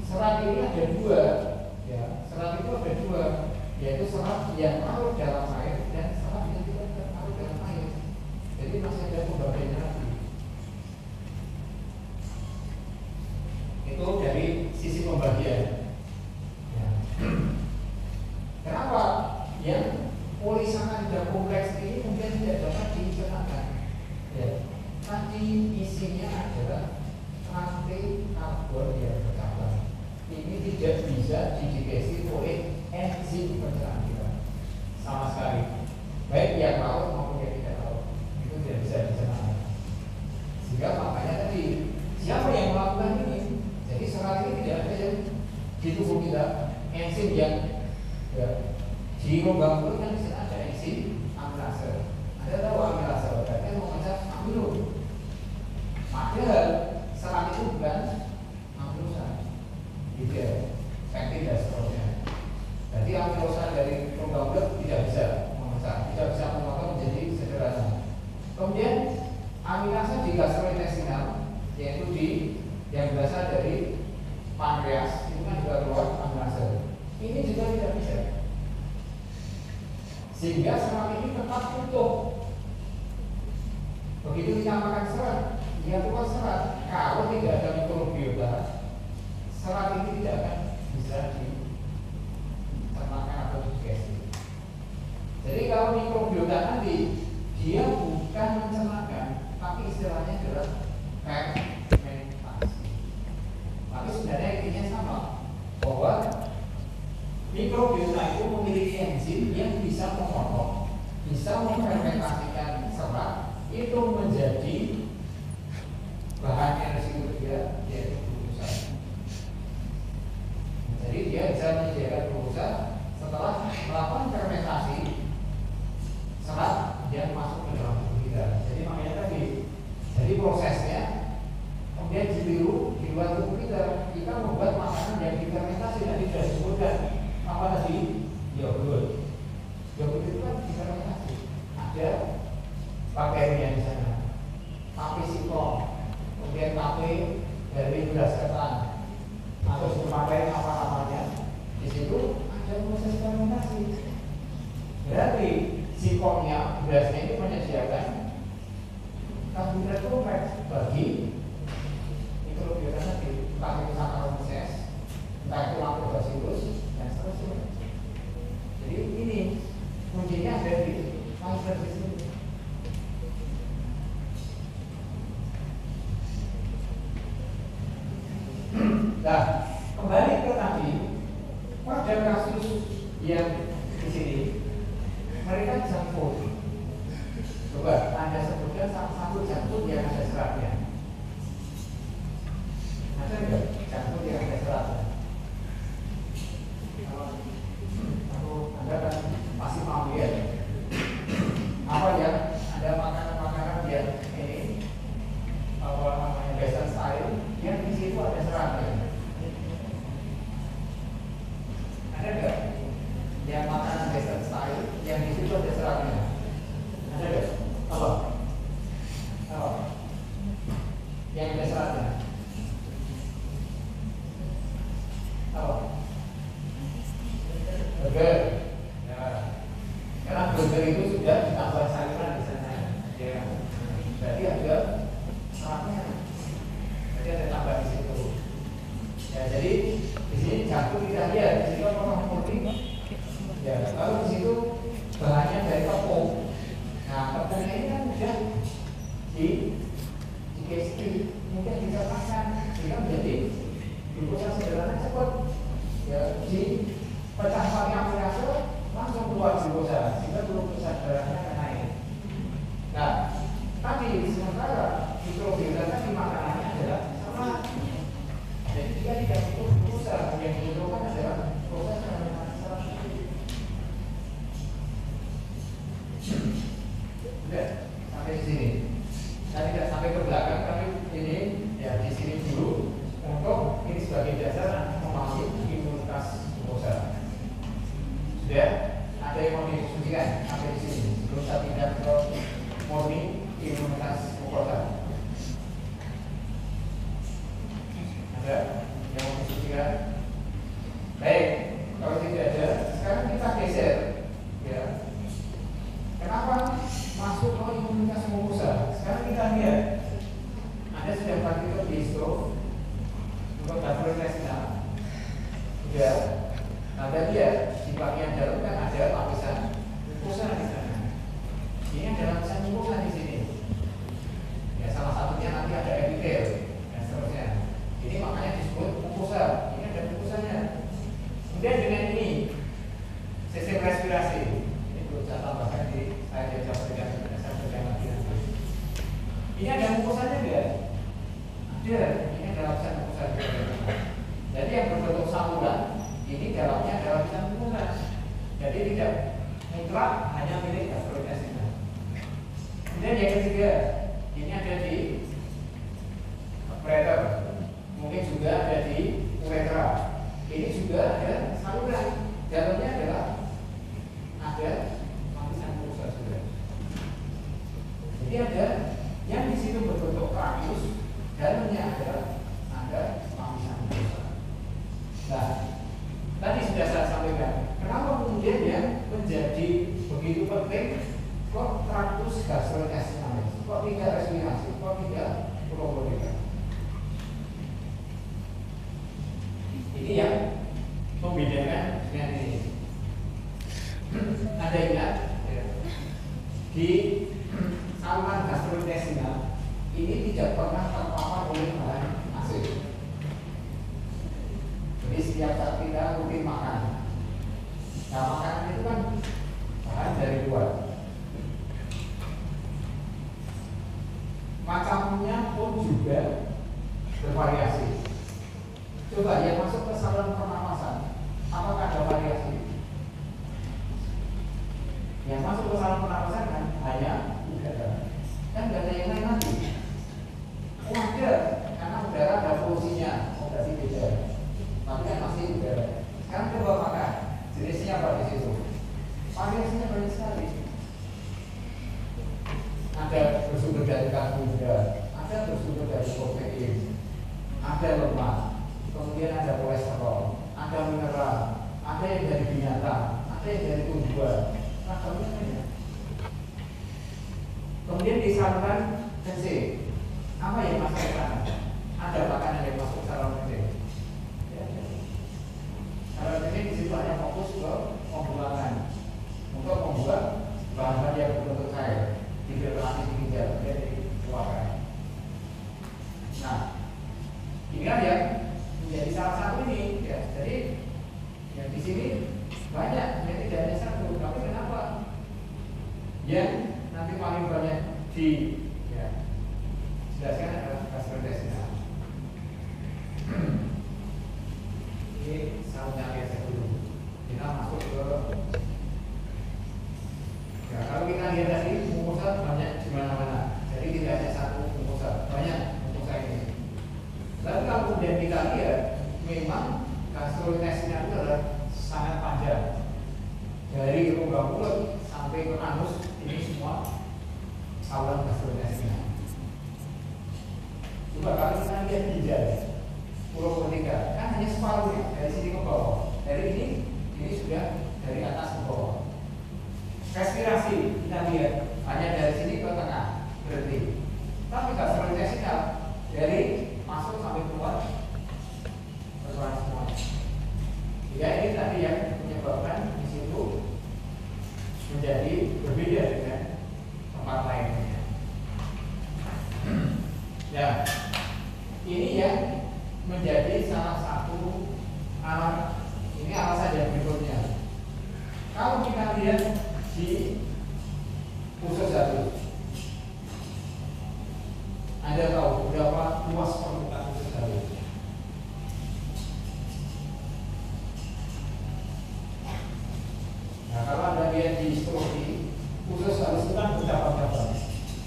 serat ini ada dua, ya. Serat itu ada dua, yaitu serat yang larut dalam air dan serat yang tidak larut dalam air. Jadi masih ada pembagiannya lagi. Itu dari sisi pembagian. Ya. Kenapa yang polisakarida kompleks ini mungkin tidak dapat dicernakan? Ya. Tadi isinya adalah antikarbon yang bercabang. Ini tidak bisa didigesti oleh enzim pencernaan kita sama sekali. Baik yang laut maupun yang tidak laut itu tidak bisa dicernakan. Sehingga makanya tadi siapa yang melakukan ini? Jadi serat ini tidak ada yang di tubuh kita enzim yang ya, di lubang mulut kan bisa ada enzim amilase. Ada tahu amilase berarti memecah amilo. Padahal serat itu bukan amilosa, gitu ya, pektin dan seterusnya. Jadi amilosa dari lubang mulut tidak bisa memecah, tidak bisa memotong menjadi sederhana. Kemudian amilase di gastrointestinal, yaitu di yang berasal dari pankreas, itu kan juga keluar amilase. Ini juga tidak bisa. Sehingga serat ini tetap utuh. Begitu kita makan serat, dia keluar serat. Kalau tidak ada mikrobiota, serat ini tidak akan bisa dicernakan atau digesti. Jadi kalau mikrobiota nanti dia bukan mencernakan, tapi istilahnya adalah fermentasi. Tapi sebenarnya intinya sama, bahwa mikrobiota itu memiliki enzim yang bisa memotong, bisa memfermentasikan serat itu menjadi bahan energi kedua, yaitu glukosa. Jadi dia bisa menyediakan glukosa setelah melakukan fermentasi serat yang masuk ke dalam tubuh kita. Jadi makanya tadi, jadi prosesnya kemudian ditiru di luar tubuh kita membuat makanan yang difermentasi dan tidak disebutkan apa tadi, yogurt. Yogurt itu kan difermentasi, ada bakteri di sana, tape singkong, kemudian tape dari beras ketan, atau dipakai apa namanya, di situ ada proses fermentasi. Berarti singkongnya, berasnya itu menyediakan karbohidrat kompleks bagi mikrobiota nanti, entah itu Saccharomyces, entah itu Lactobacillus dan seterusnya. Jadi di situ bahannya dari tepung. Nah, tepungnya ini kan mudah digesti, mudah dicernakan, sehingga menjadi glukosa sederhana cepat. Ya, di pecah pakai amilase langsung keluar glukosa, sehingga glukosa sederhana akan naik. Nah, tadi sementara mikrobiota tadi makanannya adalah sama. Jadi dia tidak butuh glukosa, yang dibutuhkan adalah glukosa sederhana. Sudah sampai di sini. Saya tidak sampai ke belakang, tapi ini ya di sini dulu untuk ini sebagai dasar memahami imunitas glukosa. Sudah ada yang mau diskusikan sampai di sini. Sebelum saya pindah ke murni imunitas glukosa. Ada yang mau diskusikan? Baik, kalau tidak ada, sekarang kita geser. Ya. Kenapa masuk ke imunitas mukosa? Sekarang kita lihat, Anda sudah praktik di histro untuk gastrointestinal. Sudah, Anda lihat di bagian dalam kan ada lapisan mukosa di sana. Ini ada lapisan mukosa di sini. Ya, salah satunya nanti ada epitel dan seterusnya. Ini makanya disebut mukosa. Ini ada mukosanya. Kemudian dengan ini sistem respirasi. Saya tambahkan di saya jawab dengan saya berikan lagi nanti. Ini ada mukosanya enggak? Ada. Ini ada lapisan mukosa. Jadi yang berbentuk saluran ini dalamnya ada lapisan mukosa. Jadi tidak mutlak hanya milik gastrointestinal. Kemudian yang ketiga, ini ada di ureter, mungkin juga ada di uretra. Ini juga ada saluran. Dalamnya adalah ada jadi ada yang di situ berbentuk trakeus, dalamnya ada lapisan mukosa. Nah, tadi sudah saya sampaikan, kenapa kemudian yang menjadi begitu penting kok trakeus gastrointestinalis, kok tidak respirasi, kok tidak pulmonika. Ini yang membedakan dengan ini. Ada ingat ya, di saluran gastrointestinal ini tidak pernah terpapar oleh bahan asin. Jadi setiap saat kita rutin makan, nah makanan itu kan bahan dari luar. Macamnya pun juga bervariasi. Coba yang masuk ke saluran pernapasan, apakah ada variasi? Yang masuk ke saluran pernapasan kan hanya udara, kan nggak ada yang lain lagi. Ada, karena udara ada polusinya, berarti beda. Tapi kan masih udara. Sekarang coba makan, jenisnya apa di situ? Variasinya banyak sekali. Ada bersumber dari karbohidrat, ada bersumber dari protein, ada lemak, kemudian ada kolesterol, ada mineral, ada yang dari binatang, ada yang dari tumbuhan. Ragamnya banyak. Kemudian di saluran kencing, apa yang masuk ke sana? Ada makanan yang masuk ke saluran kencing. Ya. Saluran kencing di situ hanya fokus ke pembuangan untuk membuat bahan-bahan yang berbentuk cair, difiltrasi di ginjal, kemudian dikeluarkan. Nah, ini kan yang menjadi salah satu ini. Ya. Jadi yang di sini banyak, yang tidak hanya satu. Tapi kenapa yang nanti paling banyak di ya, jelaskan adalah gastrointestinal. Ini saluran biasa dulu. Kita masuk ke ya, kalau kita lihat tadi mukosa banyak di mana-mana. Jadi tidak hanya satu mukosa, banyak mukosa ini. Lalu kalau kemudian kita lihat, memang gastrointestinal itu adalah sangat panjang. Dari rongga mulut sampai ke anus, ini semua saluran gastrointestinal. Coba kalau kita lihat ginjal, pulmonika, kan hanya separuhnya dari sini ke bawah. Dari ini sudah dari atas ke bawah. Respirasi kita lihat hanya dari sini ke tengah berhenti. Tapi gastrointestinal dari masuk sampai keluar berwarna semua. Ya ini tadi yang menyebabkan di situ menjadi berbeda dengan tempat lainnya. Ya, ini yang menjadi salah satu alat. Ini alasan yang berikutnya. Kalau kita lihat di usus halus, Anda tahu berapa luas permukaan usus halus? Nah, kalau Anda lihat di histologi, usus halus itu kan bercabang-cabang.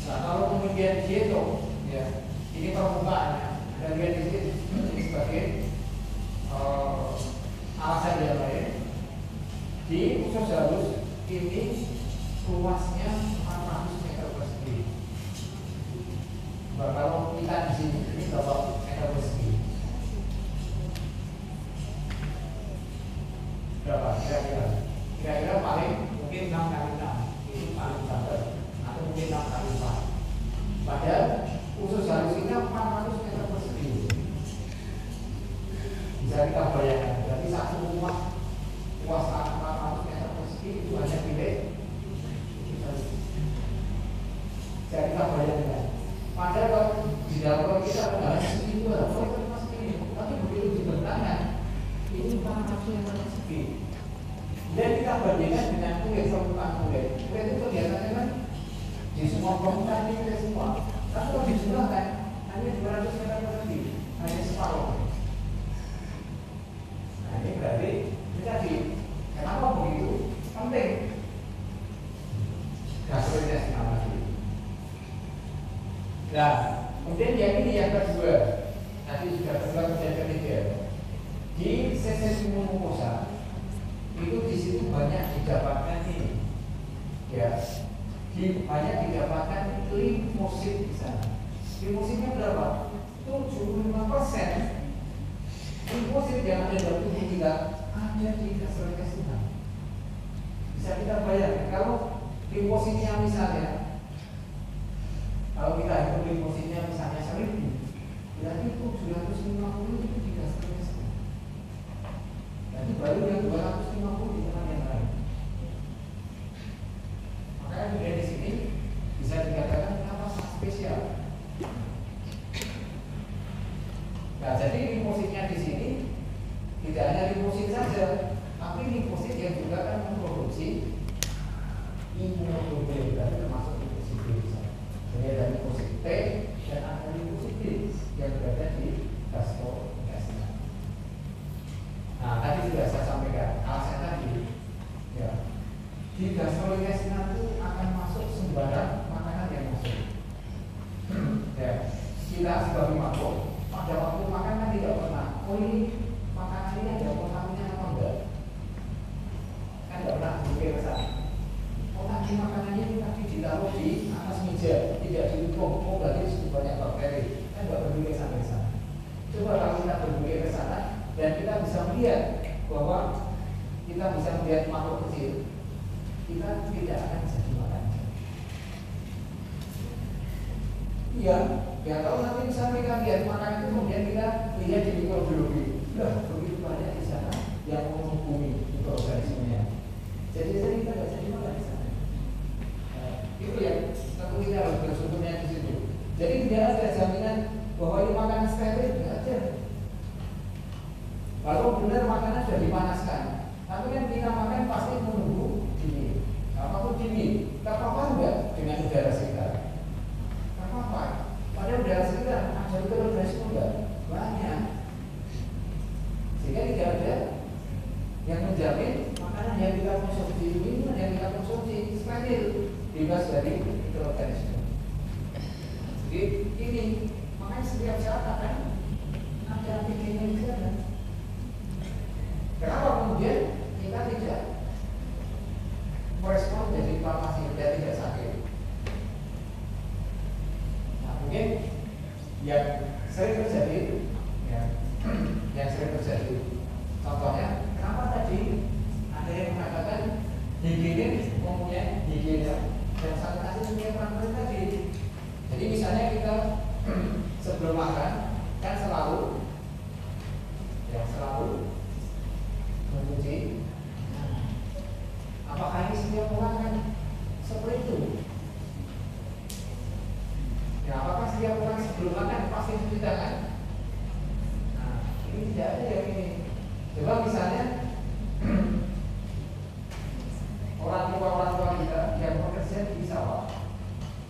Nah, kalau kemudian dihitung, ya, ini permukaannya, Anda lihat di sini ini sebagai alasan yang lain. Di usus halus ini luasnya 400 meter persegi. Nah, kalau kita di sini ini berapa meter persegi? Berapa kira-kira? Kira-kira paling mungkin 6 kali 6 itu paling besar, atau mungkin 6 kali 4. Padahal usus halus ini 400 meter persegi. Bisa kita bayangkan, berarti satu rumah luas 400 meter persegi itu hanya bilik. Bisa kita bayangkan. Padahal kalau di dalam kita ada segitu, itu masih ini. Tapi begitu dibentangkan, ini 400 meter persegi. Dan kita bandingkan dengan kulit, permukaan kulit. Kulit itu biasanya kan di semua permukaan ini kulit semua. Tapi kalau dijumlahkan hanya 200 meter persegi, hanya separuh. Nah, ini berarti tadi kenapa begitu penting gastrointestinal tadi. Nah, kemudian yang ini yang kedua, tadi sudah kedua dan ketiga. Di seses mucosa itu di situ banyak didapatkan ini, ya, banyak didapatkan limfosit di sana. Limfositnya berapa? 75%. Limfosit yang ada dalam tubuh kita ada di gastrointestinal. Bisa kita bayangkan kalau limfositnya misalnya, kalau kita hitung limfositnya misalnya 1000, berarti 750 itu di gastrointestinal. Jadi baru yang 250 di tempat yang lain. Makanya juga di sini bisa dikatakan kenapa spesial. Nah, jadi limfositnya di sini tidak hanya limfosit saja, tapi limfosit yang juga kan memproduksi imunoglobulin, berarti termasuk limfosit B. Jadi ada limfosit T dan ada limfosit D yang berada di gastrointestinal. Nah, tadi sudah saya sampaikan alasan tadi, ya, di gastrointestinal itu akan masuk sembarang makanan yang masuk. Ya, kita sebagai makhluk pada waktu makan kan tidak pernah, oh ini makanan ini ada kontaminnya apa enggak? Kan tidak pernah berpikir ke sana. Oh tadi makanannya ini tadi ditaruh di atas meja, tidak ditutup, oh berarti sudah banyak bakteri. Kan tidak berpikir sampai ke sana. Coba kalau kita berpikir ke sana dan kita bisa melihat bahwa kita bisa melihat makhluk kecil, kita tidak akan bisa dimakan. Iya. Ya kalau nanti misalnya kita lihat makanan itu kemudian kita lihat di mikrobiologi, begitu banyak di sana yang menghubungi mikroorganismenya. Jadi kita nggak bisa dimakan di sana. Itu yang tentu kita harus bersyukurnya di situ. Jadi tidak ada jaminan bahwa ini makanan steril, tidak ada. Kalau benar makanan sudah dipanaskan, tapi kan kita makan pasti menunggu dingin. Apapun dingin, tak apa-apa enggak dengan udara sekitar. Tak apa-apa. Padahal udara sekitar ada mikroorganisme enggak? Banyak. Sehingga tidak ada yang menjamin makanan yang kita konsumsi, minuman yang kita konsumsi steril, bebas dari mikroorganisme. Jadi ini makanya setiap saat akan ada antigen di sana. Kenapa kemudian kita tidak merespon jadi inflamasi dan tidak sakit? Nah, mungkin yang sering terjadi, ya, yang sering terjadi, contohnya, kenapa tadi ada yang mengatakan higienis mempunyai higienis dan sanitasi mempunyai peran penting tadi. Jadi misalnya kita sebelum makan kan selalu mencuci. Apakah ini setiap orang kan sebelum makan pasti cuci tangan. Nah, ini tidak ada yang ini. Coba misalnya orang tua kita yang bekerja di sawah,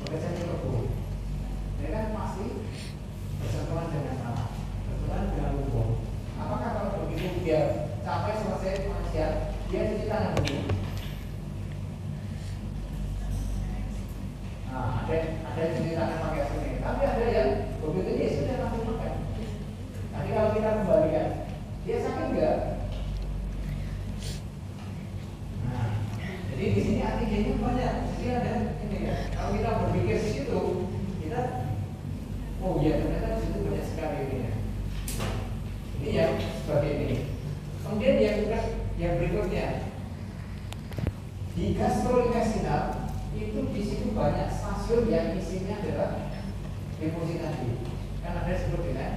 bekerja di kebun, mereka kan pasti bersentuhan dengan tanah, bersentuhan dengan lumpur. Apakah kalau begitu dia sampai selesai pengajian, dia cuci tangan dulu? Nah, ada cuci tangan pakai sini, tapi ada yang begitu dia sudah langsung makan. Nanti kalau kita kembalikan, dia sakit enggak? Nah, jadi di sini antigennya banyak. Jadi ada ini ya. Kalau kita berpikir di situ, kita oh iya ternyata di situ banyak sekali ini ya. Ini yang sebagai ini. Kemudian yang berikutnya di gastrointestinal itu di situ banyak stasiun yang isinya adalah deposit tadi. Kan ada disebut dengan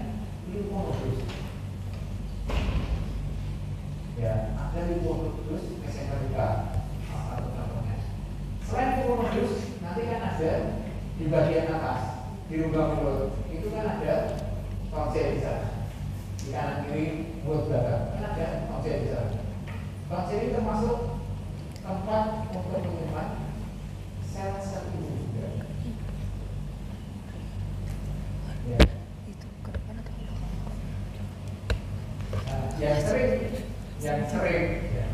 limfonodus. Ya, ada limfonodus mesenterica satu contohnya. Selain limfonodus, nanti kan ada di bagian atas di rongga mulut itu kan ada tonsil di sana. Di kanan kiri mulut belakang kan ada tonsil di sana. Tonsil ini termasuk tempat untuk menyimpan sel-sel tubuh juga. Ya. Nah, yang sering ya.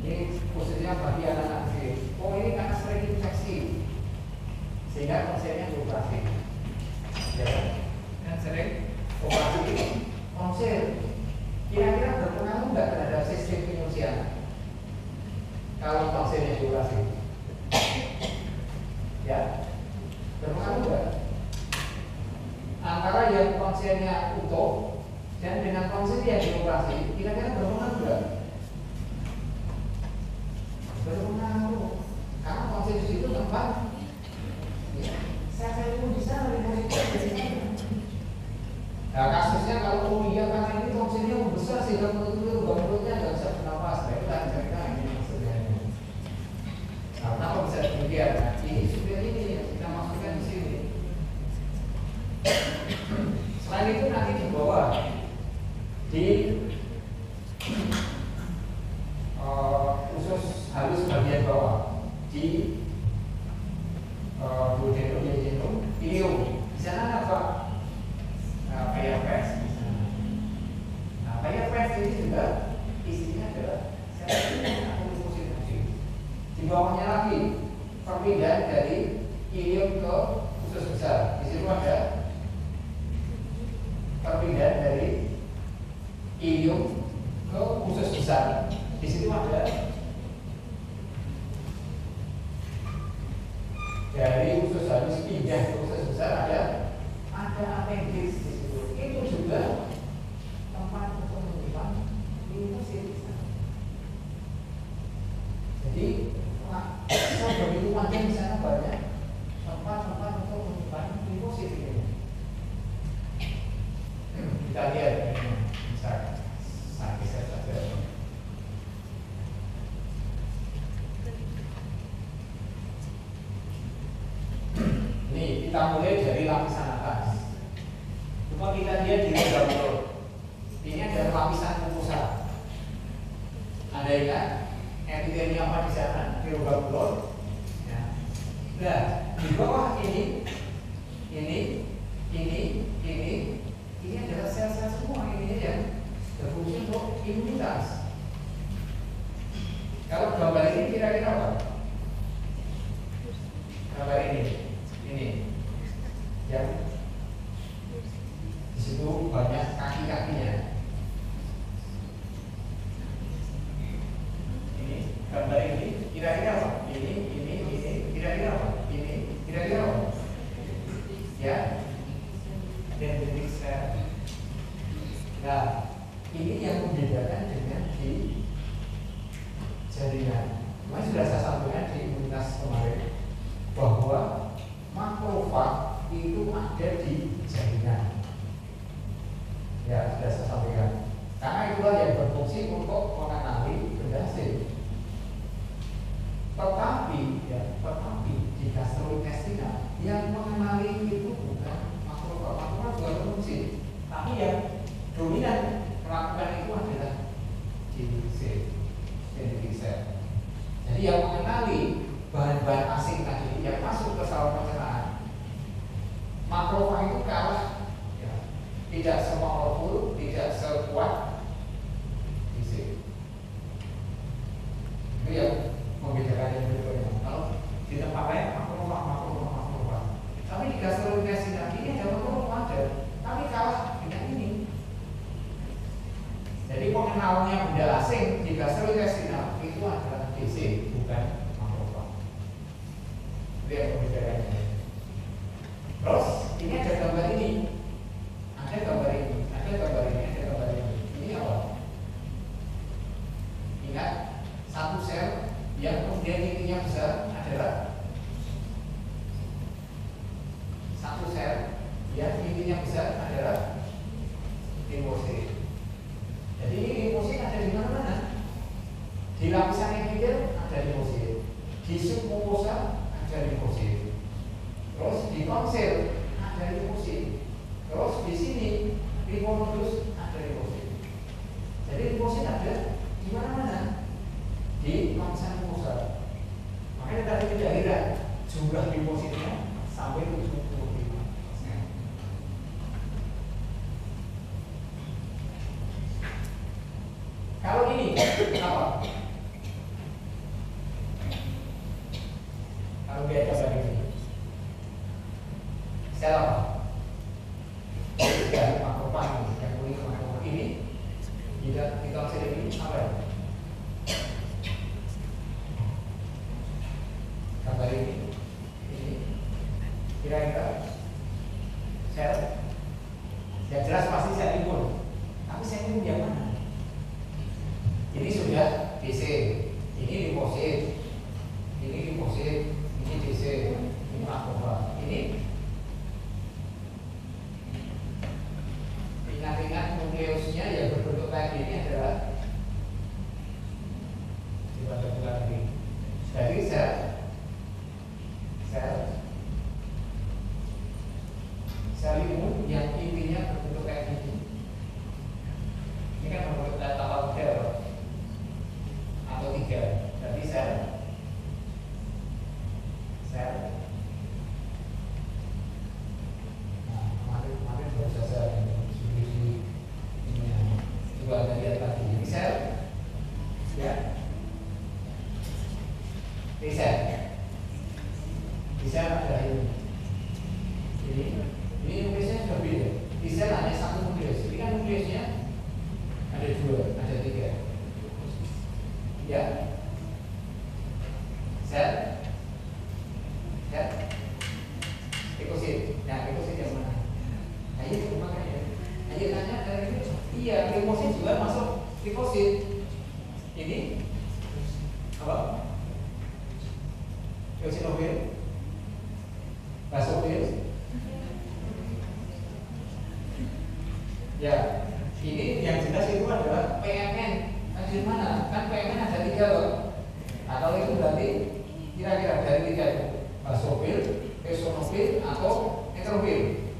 Ini khususnya bagi anak-anak kecil. Oh ini karena sering infeksi sehingga tonsilnya dioperasi. Ya, yang sering operasi tonsil kira-kira berpengaruh nggak terhadap sistem penyucian kalau tonsilnya dioperasi? Ya, berpengaruh nggak? Antara yang tonsilnya utuh dan dengan tonsil yang dioperasi, kira-kira berpengaruh nggak? Berpengaruh, karena tonsil di situ tempat ya, sel-sel itu bisa melimfositas. Nah kasusnya kalau iya karena ini toksinnya besar sehingga mulutnya nggak bisa bernapas. Nah itu kan cerita ini maksudnya. Nah kenapa bisa demikian? Nah ini sudah ini yang kita masukkan di sini. Selain itu nanti di bawah di usus halus bagian bawah di duodenum, ilium. Di sana ada apa? Payapes. Nah, payapes ini juga isinya adalah sel atau fungsi-fungsi. Di bawahnya lagi perpindahan dari ilium ke usus besar. Di situ ada perpindahan dari ilium ke usus besar. Di situ ada dari usus halus pindah ke usus besar ada appendix di situ. Itu juga tempat untuk menyimpan limfosit. Jadi begitu panjang di sana banyak tempat-tempat untuk menyimpan limfosit ini. Kita lihat misalkan sakit saja. Ini kita mulai dari lapisan atas. Coba kita lihat di rongga mulut. Ini adalah lapisan mukosa. Anda ingat epitelnya apa di sana di rongga mulut? Ya. Nah, di bawah ini adalah sel-sel semua ini yang berfungsi untuk imunitas. Kalau gambar ini kira-kira apa? Gambar ini yang di situ banyak kaki-kakinya. Ini gambar ini kira-kira apa? Ini kira-kira apa? Ini kira-kira apa? Ya, dendritic cell. Nah, ini yang membedakan dengan di jaringan. Kemarin sudah saya sampaikan di imunitas kemarin bahwa makrofag itu ada di jaringan. Ya, sudah saya sampaikan. Karena itulah yang berfungsi untuk mengenali benda asing. Tetapi di di gastrointestinal yang mengenali itu bukan makrofag. Makrofag juga berfungsi, tapi yang dominan melakukan itu adalah dendritic cell. Jadi yang mengenali bahan-bahan asing tadi yang masuk ke saluran pencernaan, makrofag itu kalah, ya, tidak sepowerful, tidak sekuat DC. Itu yang membedakan yang berikutnya. Kalau di tempat lain makrofag. Tapi di gastrointestinal ini ada makrofag, tapi kalah dengan ini. Jadi pengenalnya benda asing di gastrointestinal itu adalah DC, bukan makrofag. Itu yang membedakannya. Terus ini ada gambar ini, ada gambar ini, ada gambar ini, ada gambar ini. Ini apa? Ingat, satu sel yang kemudian intinya besar adalah satu sel yang intinya besar adalah limfosit. Jadi ini limfosit ada di mana-mana. Di lapisan epidel ada limfosit, di submukosa ada limfosit, terus di tonsil ada limfosit, terus di sini limfonodus ada limfosit. Jadi limfosit ada di mana-mana di lapisan mukosa. Makanya tadi tidak heran jumlah limfositnya sampai 75%. Kalau ini apa? Kalau dia coba ini, sel apa? Ya, makrofag ini, yang kuning makrofag ini, kita sel ini apa ya? Gambar ini kira-kira sel, yang jelas pasti sel imun, tapi sel imun yang mana? Ini sudah DC, ini limfosit, ini limfosit, ini DC, ini makrofag, ini ringan-ringan nukleusnya yang berbentuk kayak gini adalah dibaca lagi dari sel imun yang intinya berbentuk kayak gini. Ini kan berbentuk tawar sel atau 3. Berarti sel nah, kemarin baru saja ini coba Anda lihat lagi. Ini sel, ya, ini sel ada ini nukleusnya sudah beda. Di sel hanya satu nukleus. Ini kan nukleusnya ada 2, ada 3. Ya, sel, leukosit. Nah, leukosit yang mana? Ayo makanya, ayo tanya dari ini. Iya, leukosit juga masuk leukosit. Ini apa? Eosinofil, basofil. Ya, ini yang jelas itu adalah PMN. Dari mana? Kan PMN ada 3 loh. Nah, kalau itu berarti kira-kira dari 3 itu basofil, eosinofil atau neutrofil.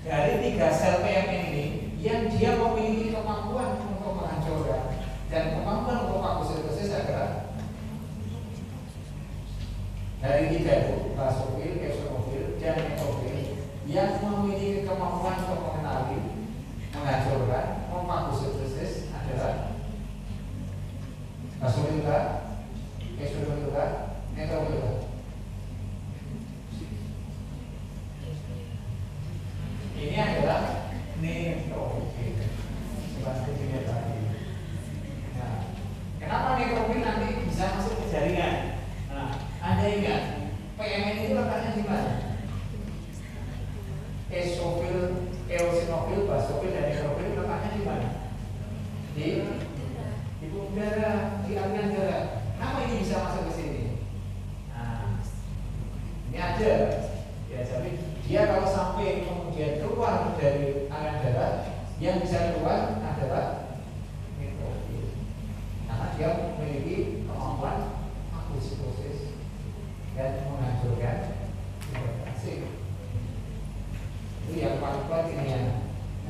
Dari 3 sel PMN ini yang dia memiliki kemampuan untuk menghancurkan dan kemampuan untuk fagositosis adalah dari 3 itu basofil, eosinofil, dan neutrofil yang memiliki kemampuan untuk mengenali, menghancurkan, memfagositosis adalah basofil, eosinofil, neutrofil. Ini adalah neutrofil. Seperti ini tadi. Nah, kenapa neutrofil nanti bisa masuk ke jaringan? Nah, Anda ingat PMN itu letaknya di mana? Eosinofil, basofil, dan neutrofil letaknya di mana? Di pembuluh darah, di aliran darah. Kenapa ini bisa masuk ke sini? Nah, ini ada. Ya, jadi dia kalau sampai kemudian keluar dari aliran darah, yang bisa keluar adalah neutrofil. dia memiliki kemampuan fagositosis dan menghancurkan asing. Itu yang paling kuat ini ya.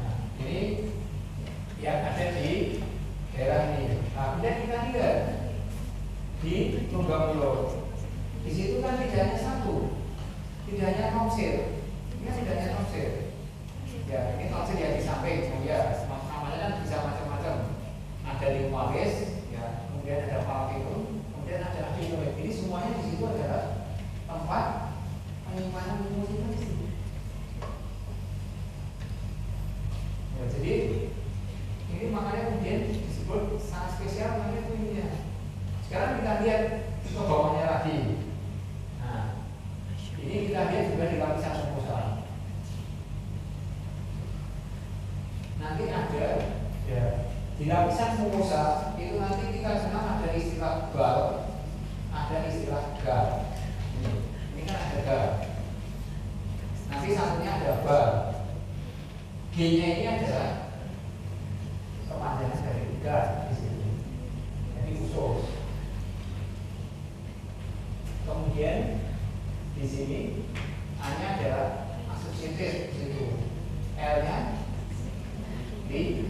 Nah, ini yang ada di daerah ini. Nah, kemudian kita lihat di Tunggamulo. Di situ kan tidak hanya satu, tidak hanya tonsir. Ini kan tidak hanya tonsir. Ya, ini tonsir yang di samping. Oh ya, namanya kan bisa macam-macam. Ada limfasis, ya, kemudian ada palpitun, kemudian ada adenoid. Ini semuanya di situ adalah tempat penyimpanan imunisasi. Ya, jadi ini makanya kemudian disebut sangat spesial makanya ininya. Sekarang kita lihat ke bawahnya lagi. Nah, ini kita lihat juga di lapisan mukosa. Nanti ada ya di lapisan mukosa itu nanti kita kenal ada istilah bal, ada istilah gal. Ini kan ada gal. Nanti satunya ada bal. G-nya ini adalah kepanjangan dari gal di sini. Jadi usus. Kemudian di sini A-nya adalah associated di situ. L-nya di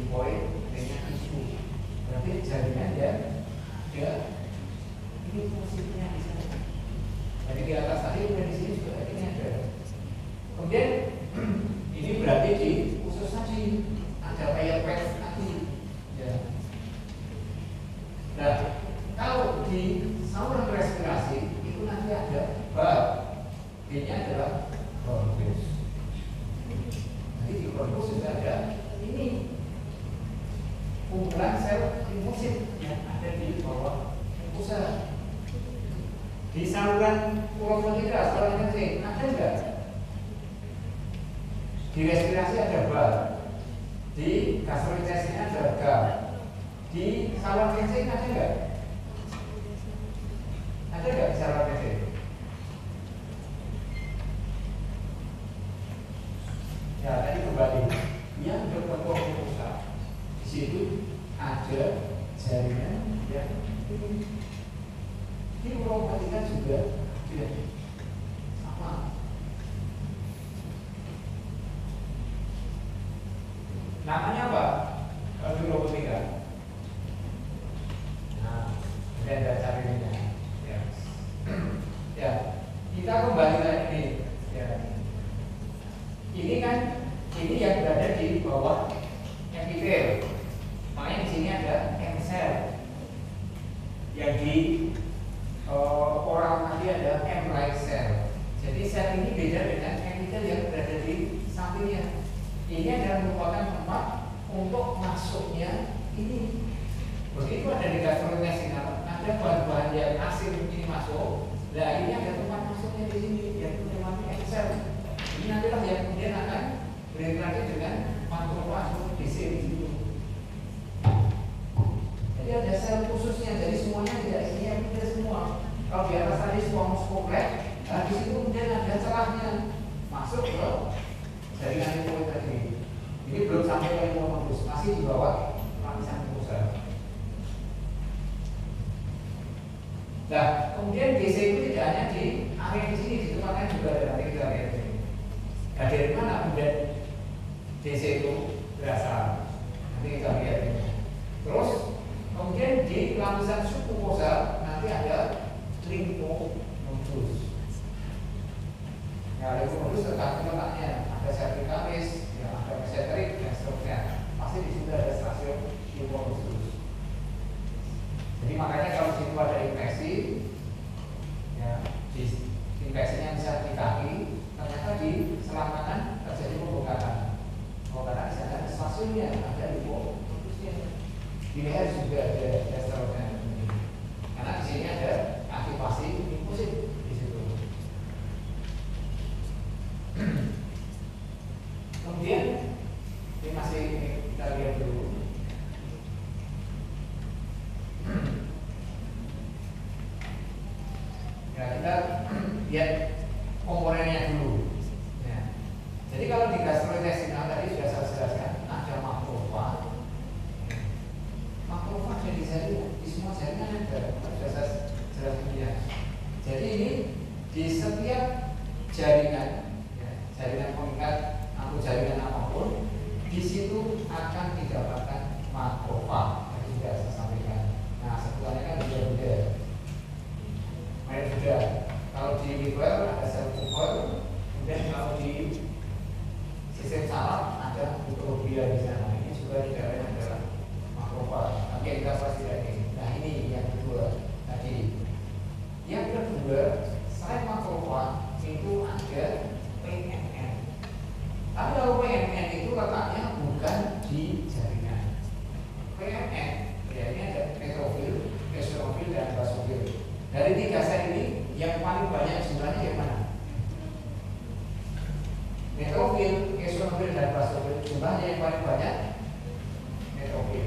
poin, D-nya isu. Berarti jaringan dia ada ini fungsinya di sana. Jadi di atas tadi dan di sini juga ini ada. Kemudian ini berarti di usus tadi ada pet tadi. Ya. Nah, kalau di saluran respirasi itu nanti ada bal, D-nya adalah bronchus. Nanti di bronchus juga ada ini kumpulan sel limfosit yang ada di bawah mukosa. Di saluran urovenika, saluran kencing ada enggak? Di respirasi ada bal, di gastrointestin ada gal, di saluran kencing ada enggak? Ada nggak di saluran kencing? Ya tadi kembali yang berbentuk mukosa di situ ada jaringan yang ini di urovenika juga tidak sama. Namanya apa? Kalau di urovenika? Nah, ini ada jaringannya. Ya, kita kembali lagi ini. Ya. Ini kan ini yang berada di bawah epitel. Makanya di sini ada M-cell. Yang di orang tadi ada M-like cell. Jadi sel ini beda dengan epitel yang berada di sampingnya. Ini adalah merupakan tempat untuk masuknya ini. Begitu ada di gastrointestin, ada bahan-bahan yang asin ini masuk. Nah ini ada tempat masuknya di sini, yaitu namanya M-cell. Ini nantilah yang kemudian akan berinteraksi dengan makrofag di sini. Jadi ada sel khususnya, jadi semuanya tidak isinya tidak semua. Kalau di atas tadi semua kompleks, nah di situ kemudian ada celahnya masuk ke jaringan limfoid tadi. Ini belum sampai ke limfoid, masih di bawah lapisan mukosa. Nah, kemudian DC itu tidak hanya di area di sini, di tempatnya juga ada nanti kita lihat ini. Nah, dari mana kemudian DC itu berasal? Nanti kita lihat ini. Terus kemudian di lapisan submukosa nanti ada limfonodus. Ya, limfonodus tergantung letaknya. Ada cervicalis, ya, ada mesenterik dan seterusnya. Pasti di situ ada stasiun limfonodus. Jadi makanya kalau di situ ada infeksi, ya, infeksinya bisa di kaki, ternyata di selangkangan terjadi pembengkakan. Pembengkakan di sana ada stasiunnya, ada limfonodusnya. Di leher juga ada seterusnya. Karena di sini ada aktivasi limfosit di situ. Kemudian ini masih kita lihat dulu. Ya kita lihat komponennya dulu. Ya. Jadi kalau di gastrointestinal tadi sudah saya jelaskan ada makrofag. Makrofag yang di sel akan didapatkan makrofag. Tadi sudah saya sampaikan. Nah, setelahnya kan beda-beda. Mereka beda. Kalau di liver ada sel liver, kemudian kalau di sistem saraf ada mikrobia di sana. Ini juga tidak adalah makrofag. Tapi yang kita pasti lagi. Nah, ini yang kedua tadi. Yang kedua, selain makrofag itu ada PNN. Tapi kalau PNN itu letaknya bukan di jaringan. PNN, ya ini ada neutrofil, eosinofil, dan basofil. Dari tiga sel ini, yang paling banyak jumlahnya yang mana? Neutrofil, eosinofil, dan basofil. Jumlahnya yang paling banyak neutrofil.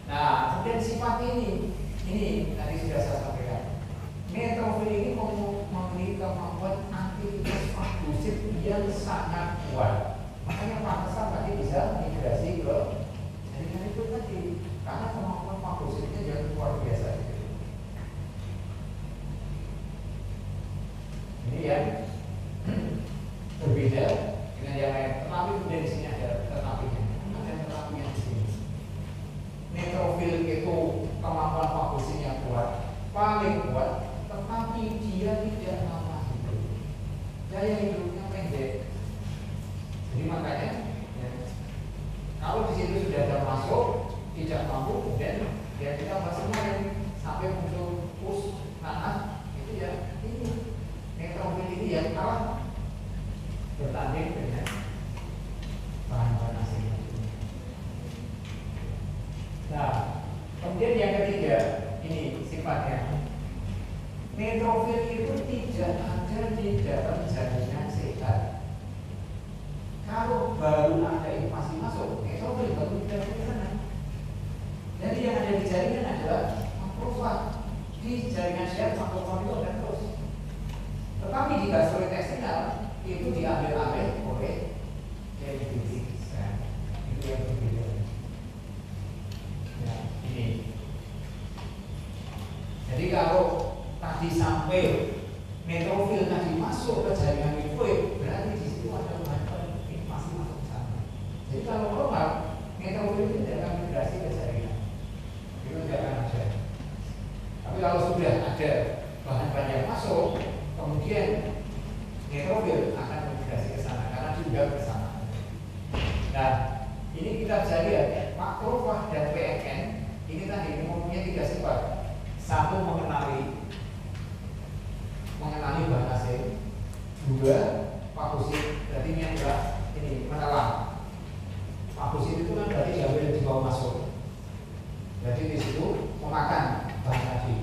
Nah, kemudian sifat ini tadi sudah saya sampaikan. Neutrofil ini memiliki kemampuan aktivitas fagosit yang sangat kuat. Makanya pantesan tadi bisa migrasi ke jaringan itu tadi, karena kemampuan fagositnya yang luar biasa. Ini yang berbeda dengan yang lain. Tetapi kemudian di sini ada tetapinya. Ada tetapinya di sini. Neutrofil itu kemampuan fagositnya kuat, paling kuat. Tetapi dia tidak lama hidup. Daya hidupnya pendek. Jadi makanya ya, kalau di situ sudah ada masuk tidak mampu, kemudian ya kita masih main sampai muncul pus nanas itu ya ini neutrofil ini yang kalah bertanding dengan bahan-bahan asing. Nah, kemudian yang ketiga ini sifatnya. Neutrofil itu tidak ada di dalam jaringan sehat. Kalau baru ada informasi masuk, neutrofil baru tidak di sana. Jadi yang ada di jaringan adalah makrofag. Di jaringan sehat makrofag itu ada terus. Tetapi di gastrointestinal itu diambil alih oleh dendritic cell. Itu yang berbeda. Ya, ini. Jadi kalau tadi sampai neutrofil tadi masuk ke jaringan lipoid, berarti di situ ada bahan informasi masuk ke sana. Jadi kalau normal, neutrofil itu tidak akan migrasi ke jaringan, itu tidak akan ada. Tapi kalau sudah ada bahan-bahan yang masuk, kemudian neutrofil akan migrasi ke sana karena juga ke sana. Nah, ini kita bisa lihat makrofag dan PNN ini tadi mempunyai tiga sifat. Satu, mengenali bahan asing. Dua, fagosit. Berarti ini adalah ini menelan. Fagosit itu kan berarti diambil dibawa masuk. Jadi di situ memakan bahan tadi.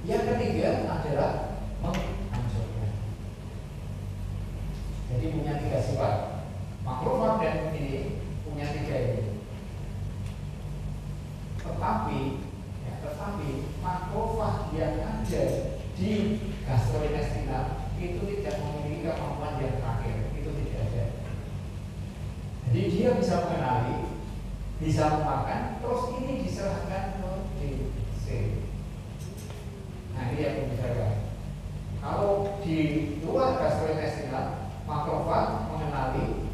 Yang ketiga adalah menghancurkan. Jadi punya tiga sifat. Makrofag dan ini punya tiga ini. Tetapi makrofag yang ada di gastrointestinal itu tidak memiliki kemampuan yang terakhir, itu tidak ada. Jadi dia bisa mengenali, bisa memakan, terus ini diserahkan ke DC. Nah, ini yang membedakan. Kalau di luar gastrointestinal, makrofag mengenali,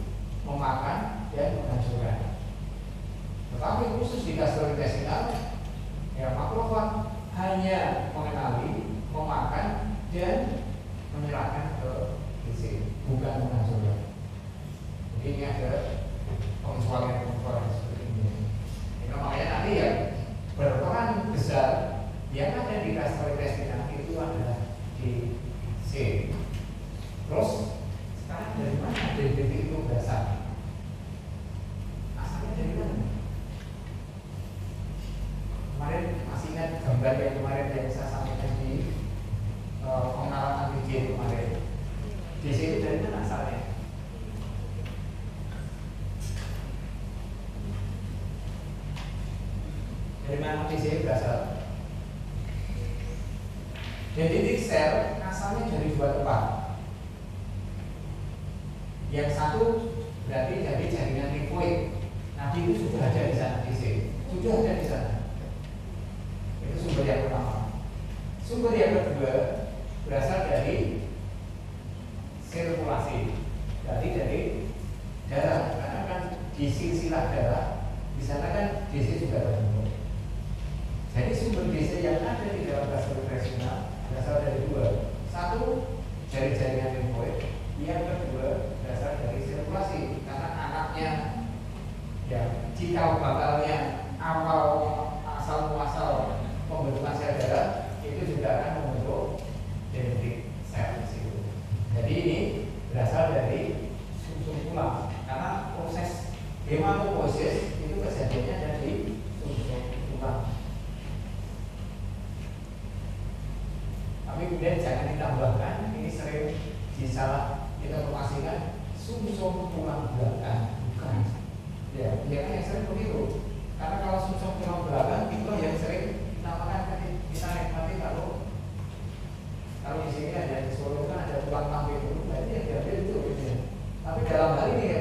memakan, dan menghancurkan. Tetapi khusus di gastrointestinal, ya makrofag hanya mengenali, memakan, dan menyerahkan ke DC, bukan menghancurkan. Jadi ini ada pengecualian seperti ini. Ini makanya nanti yang berperan besar yang ada di gastrointestinal itu adalah DC. Terus sekarang dari mana DDT itu berasal? Asalnya dari mana? Kemarin masih ingat gambar yang kemarin yang saya sampaikan di pengenalan antigen kemarin. DC itu dari mana asalnya? Dari mana DC berasal? Dendritic cell asalnya dari dua tempat. Yang satu berarti dari jaringan lipoid. Nah, itu sudah ada di sana DC, sudah ada di sana. Itu sumber yang pertama. Sumber yang kedua berasal dari sirkulasi, dari darah, karena kan di silsilah silsilah darah, di sana kan DC juga terbentuk. Jadi sumber DC yang ada di dalam vaskular regional berasal dari dua. Satu, dari jaringan limfoid. Yang kedua, berasal dari sirkulasi. Karena anaknya, ya, cikal bakalnya asal muasal pembentukan sel darah itu juga akan membentuk dendritic sel di situ. Jadi ini berasal dari sumsum tulang. Karena proses hematopoiesis itu kejadiannya dari sumsum tulang. Tapi kemudian jangan ditambahkan, ini sering disalah kita informasikan sumsum tulang belakang, bukan. Ya, kan yang sering begitu. Karena kalau sumsum tulang belakang itu yang sering dinamakan kita nikmati kalau di sini ada di Solo kan ada tulang kambing dulu, berarti yang diambil itu gitu ya. Tapi dalam hal ini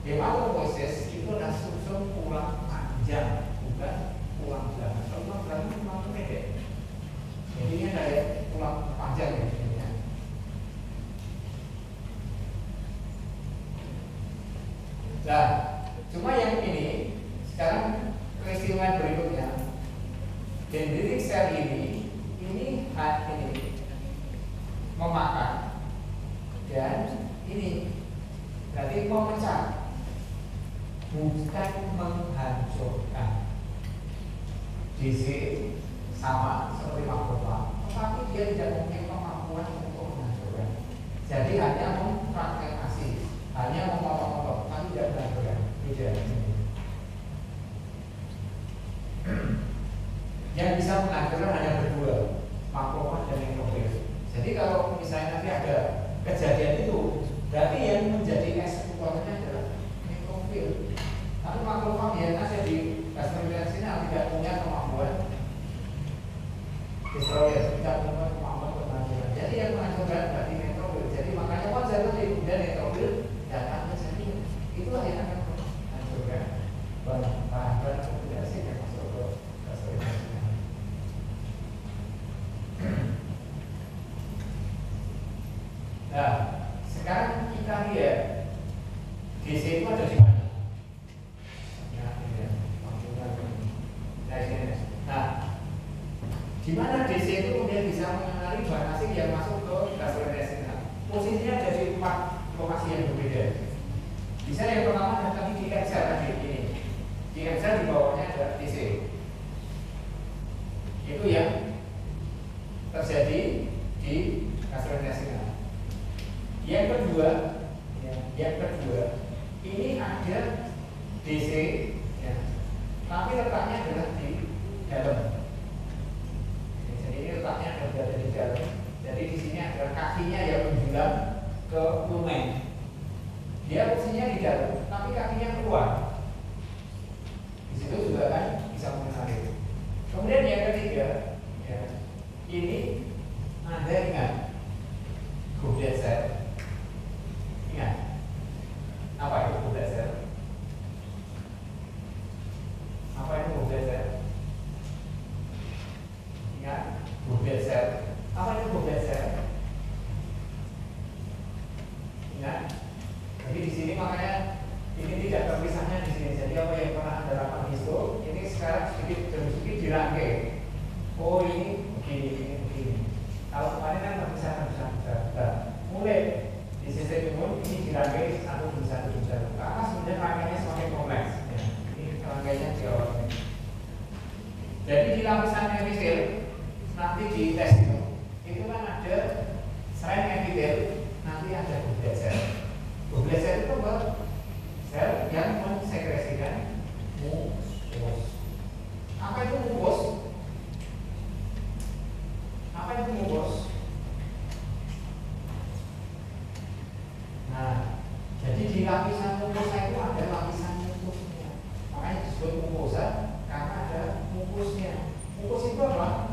hematopoiesis itu adalah sumsum tulang panjang, bukan tulang belakang. Kalau tulang belakang itu tulang pendek. Jadi ini ada tulang panjang ya. Nah, cuma yang ini sekarang keistimewaan berikutnya, dendritic sel ini memakan dan ini berarti memecah, bukan menghancurkan. DC sama seperti makrofag, tetapi dia tidak mempunyai kemampuan untuk menghancurkan. Jadi hanya memfragmentasi, hanya memotong-potong, tapi tidak menghancurkan. Tidak. Yang bisa menghancurkan hanya berdua, makrofag dan neutrofil. Jadi kalau misalnya nanti ada kejadian itu, berarti yang menjadi eksekutornya adalah neutrofil. Tapi makrofag yang ada di vaskular regional tidak punya kemampuan destroyer, tidak punya kemampuan penghancuran. Jadi yang menghancurkan berarti neutrofil. Jadi makanya wajar tadi kemudian neutrofil datang ke sini. Itulah yang akan menghancurkan bahan-bahan oxidasi yang masuk ke vaskular regional. Nah, sekarang kita lihat DC itu ada di mana? Nah, di mana DC itu kemudian bisa mengenali bahan asing yang masuk ke vaskular regional? Posisinya ada di 4 lokasi yang berbeda. Bisa yang pertama ada tadi di Excel tadi ini. Di Excel di bawahnya ada DC. Itu yang terjadi di vaskular regional. Yang kedua, ini ada DC, ya, tapi letaknya adalah di dalam. Jadi ini letaknya ada di dalam. Jadi di sini ada kakinya yang menjulang ke lumen. Dia posisinya di dalam, tapi kakinya keluar. Di situ juga kan bisa mengenali. Kemudian yang ketiga, ya, ini Anda ingat Goblet cell. Ingat apa itu Goblet cell? Apa itu Goblet cell? Ingat Goblet cell. Apa itu Goblet cell? Ingat. Jadi di sini makanya ini tidak terpisahnya di sini. Jadi apa yang pernah Anda lakukan histo, ini sekarang sedikit demi sedikit dirangkai. Oh ini begini. Kalau kemarin kan terpisah. Mulai di sistem imun ini dirangkai satu demi satu. Karena sebenarnya rangkaiannya semakin kompleks. Ya. Ini rangkaiannya di awal ini. Jadi di lapisan epitel nanti di tes itu kan ada selain epitel nanti ada goblet cell. Goblet cell itu apa? Sel yang mensekresikan mukus. Apa itu mukus? Apa itu mukus? Nah, jadi di lapisan mukosa itu ada lapisan mukusnya. Makanya disebut mukosa karena ada mukusnya. Mukus itu apa?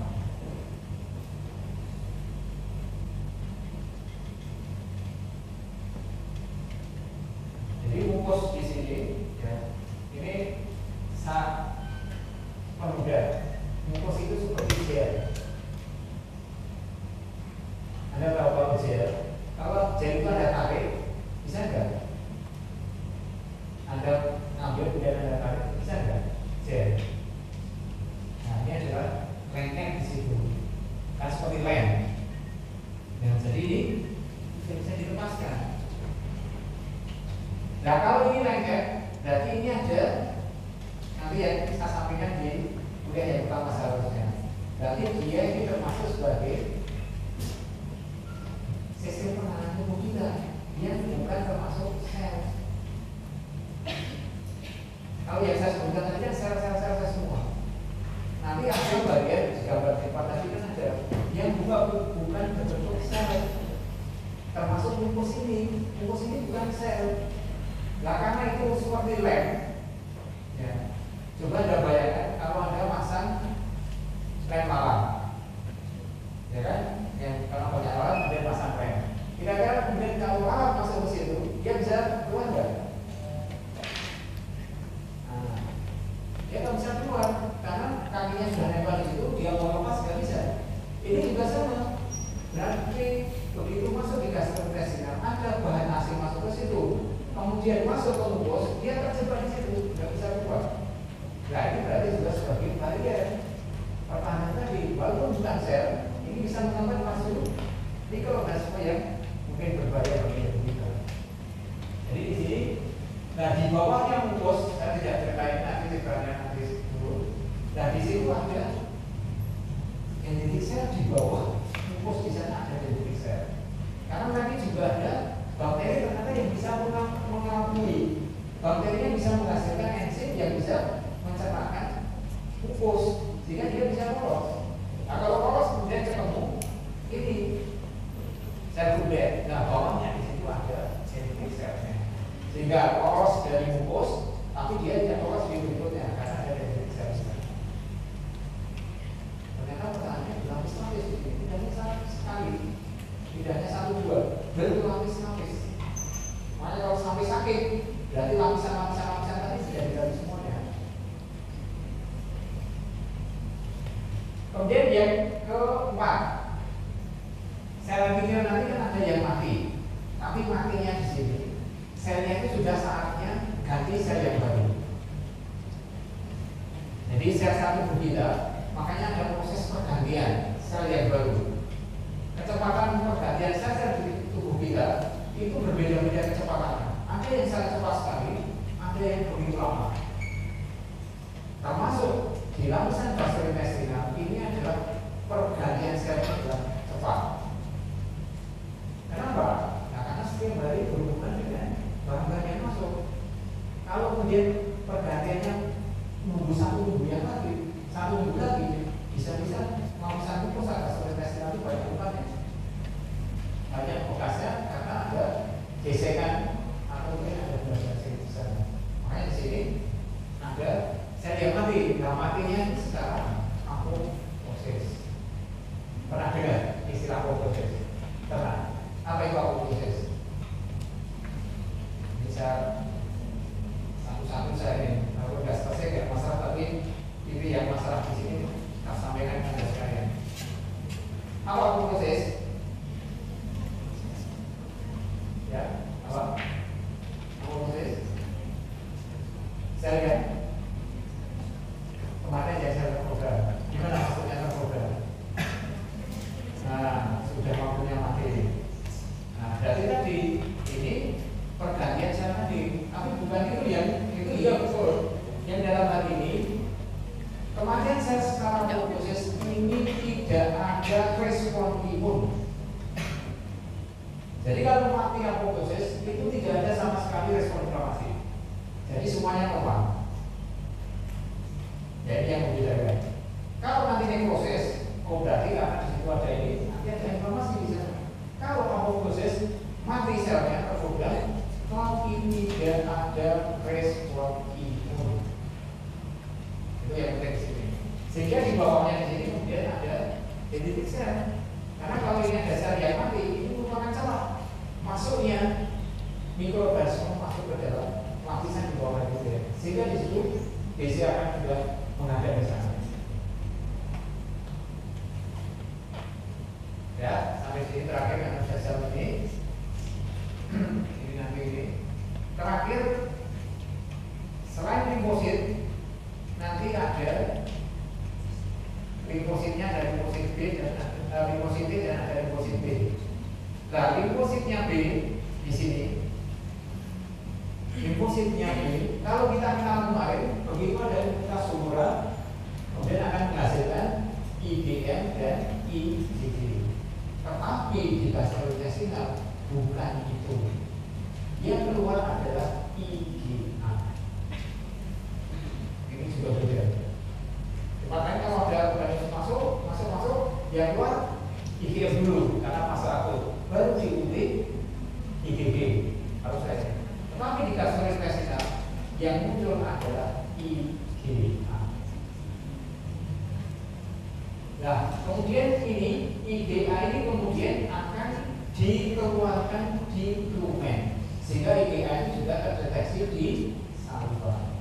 ada nanti yang kita sampaikan di kuliah yang pertama seharusnya. Berarti dia ini termasuk sebagai sistem penanganan tubuh kita yang bukan termasuk sel. Kalau yang saya sebutkan tadi sel semua. Nanti ada bagian di gambar depan tadi kan ada yang bukan berbentuk sel, termasuk mukus ini bukan sel. Nah karena itu seperti lem, ya. Coba Anda bayangkan kalau Anda masang lem malam, ya kan? Yang kalau banyak lalat Anda pasang lem. Kira-kira kemudian kalau lalat masuk ke situ, dia bisa keluar nggak? Nah, dia nggak bisa keluar karena kakinya sudah nempel di situ, dia mau lepas nggak bisa. Ini juga sama. Berarti begitu masuk di gastrointestinal, ada bahan asing masuk ke situ, kemudian masuk ke mukus, dia terjebak di situ, nggak bisa keluar. Nah ini berarti juga sebagai barier pertahanan tadi, walaupun bukan sel, ini bisa menambah masuk mikroorganisme yang mungkin berbahaya bagi tubuh kita. Jadi di sini, nah di bawahnya mukus, saya tidak ceritain nanti ceritanya nanti dulu. Nah di situ ada dendritic sel di bawah mukus, di sana ada dendritic sel. Karena nanti juga ada bakteri ternyata yang bisa mengelabui, bakteri yang bisa menghasilkan enzim yang bisa mencernahkan mukus, sehingga dia bisa lolos. Nah kalau lolos kemudian ketemu ini sel kudet. Nah bawahnya di situ ada dendritic selnya, sehingga lolos dari mukus, tapi dia tidak lolos di berikutnya karena ada dendritic sel. Ternyata pertanyaannya berlapis-lapis di sini, tidak hanya sekali, tidak hanya satu dua, berlapis-lapis. Makanya kalau sampai sakit, berarti lapisan tadi sudah digali semuanya. Kemudian yang keempat, sel epithelium nanti kan ada yang mati, tapi matinya di sini, selnya itu sudah saatnya ganti sel yang baru. Jadi sel satu berbeda, makanya ada proses pergantian sel yang baru. Kecepatan pergantian sel di tubuh kita itu berbeda-beda kecepatan. Ada yang sangat cepat sekali, ada yang begitu lama. Termasuk di lapisan gastrointestinal ini adalah pergantian sel yang cepat. Kenapa? Nah, karena setiap hari berhubungan dengan bahan-bahan yang masuk. Kalau kemudian pergantiannya nunggu satu minggu lagi, bisa-bisa lapisan mukus gastrointestinal itu banyak lukanya. Banyak bekasnya karena ada gesekan atau mungkin ada belas-belas di sana. Makanya di sini ada sel yang mati. Nah matinya sekarang apoproses. Pernah dengar istilah apoproses? Pernah. Apa itu apoproses? Bisa satu-satu saya ini. Kalau nggak selesai nggak masalah, tapi ini yang masalah di sini tak sampaikan pada sekalian. Apa apoproses? Ya, apa? Apoproses? Sel kan? Kemarin ya sel terprogram. Gimana maksudnya terprogram? Nah, sudah waktunya mati. Nah, berarti tadi ini pergantian sel tadi, tapi bukan itu iya betul. Yang dalam hal ini kematian sel secara apoproses ini tidak ada respon imun. Jadi kalau mati apoproses itu tidak ada sama sekali respon inflamasi. Jadi semuanya normal. Jadi yang membedakan. Kalau nanti nekrosis, berarti karena di situ ada ini, nanti ada inflamasi di sana. Kalau apoproses mati selnya terprogram, kalau ini tidak ada respon imun. Itu yang penting di sini. Sehingga di bawahnya di sini kemudian ada dendritic sel. Karena kalau ini ada sel yang mati, ini merupakan celah masuknya mikroorganisme masuk ke dalam lapisan di bawah itu ya. Sehingga di situ BC akan juga menghadap ke sana. Ya, sampai sini terakhir yang ada sel ini. Ini nanti ini. Terakhir selain limfosit nanti ada limfositnya, ada limfosit B dan limfosit D dan ada limfosit B. Nah, limfositnya B di sini. Limfositnya B, kalau kita kenal IgG. Tetapi di gastrointestinal bukan itu. Yang keluar adalah IgA. Ini juga beda. Makanya kalau ada organisme masuk, yang keluar IgM dulu karena fase akut, baru diundi IgG harus saya. Tetapi di gastrointestinal yang muncul adalah IgA. Nah, kemudian ini IgA ini kemudian akan dikeluarkan di lumen, sehingga IgA itu juga terdeteksi di saliva.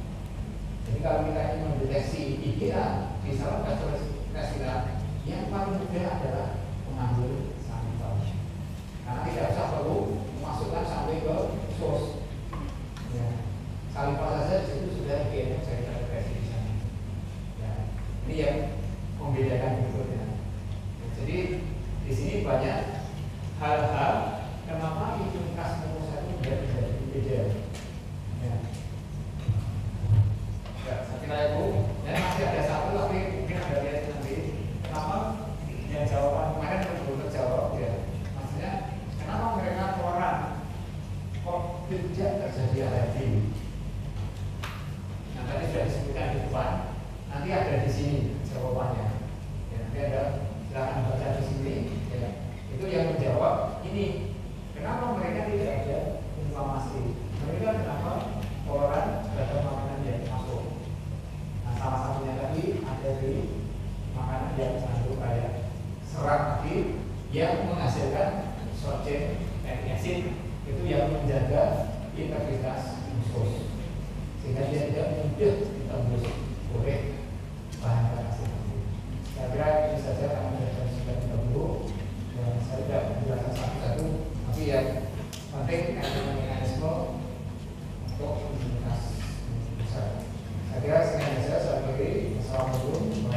Jadi kalau kita ingin mendeteksi IgA di saluran gastrointestinal, yang paling mudah adalah mengambil saliva. Karena tidak usah perlu memasukkan sampai ke sos. Ya. Saliva saja di situ sudah IgA bisa terdeteksi di sana. Ya. Ini yang membedakan berikutnya. Jadi di sini banyak hal-hal kenapa imunitas manusia itu menjadi beda. Ya. Ya, saya kira itu. Dan masih ada satu tapi mungkin ada lihat nanti. Kenapa? Ya jawaban kemarin belum terjawab ya. Maksudnya kenapa mereka keluaran kok tidak terjadi alergi? Nah tadi sudah disebutkan di depan. Nanti ada di sini jawabannya. Ya, nanti ada silakan baca di sini. Ya. Itu yang menjawab ini. Kenapa mereka tidak ada inflamasi? Mereka kenapa toleran terhadap makanan yang masuk? Nah, salah satunya tadi ada di makanan yang mengandung kayak serat tadi yang menghasilkan sorgen fatty acid, itu yang menjaga integritas usus sehingga dia tidak mudah ditembus oleh bahan asing. Saya kira ini saja karena sudah jam 9.30 dan saya tidak menjelaskan satu-satu, tapi yang penting ada mekanisme untuk imunitas. Saya kira sekian saja. Saya beri. Assalamualaikum.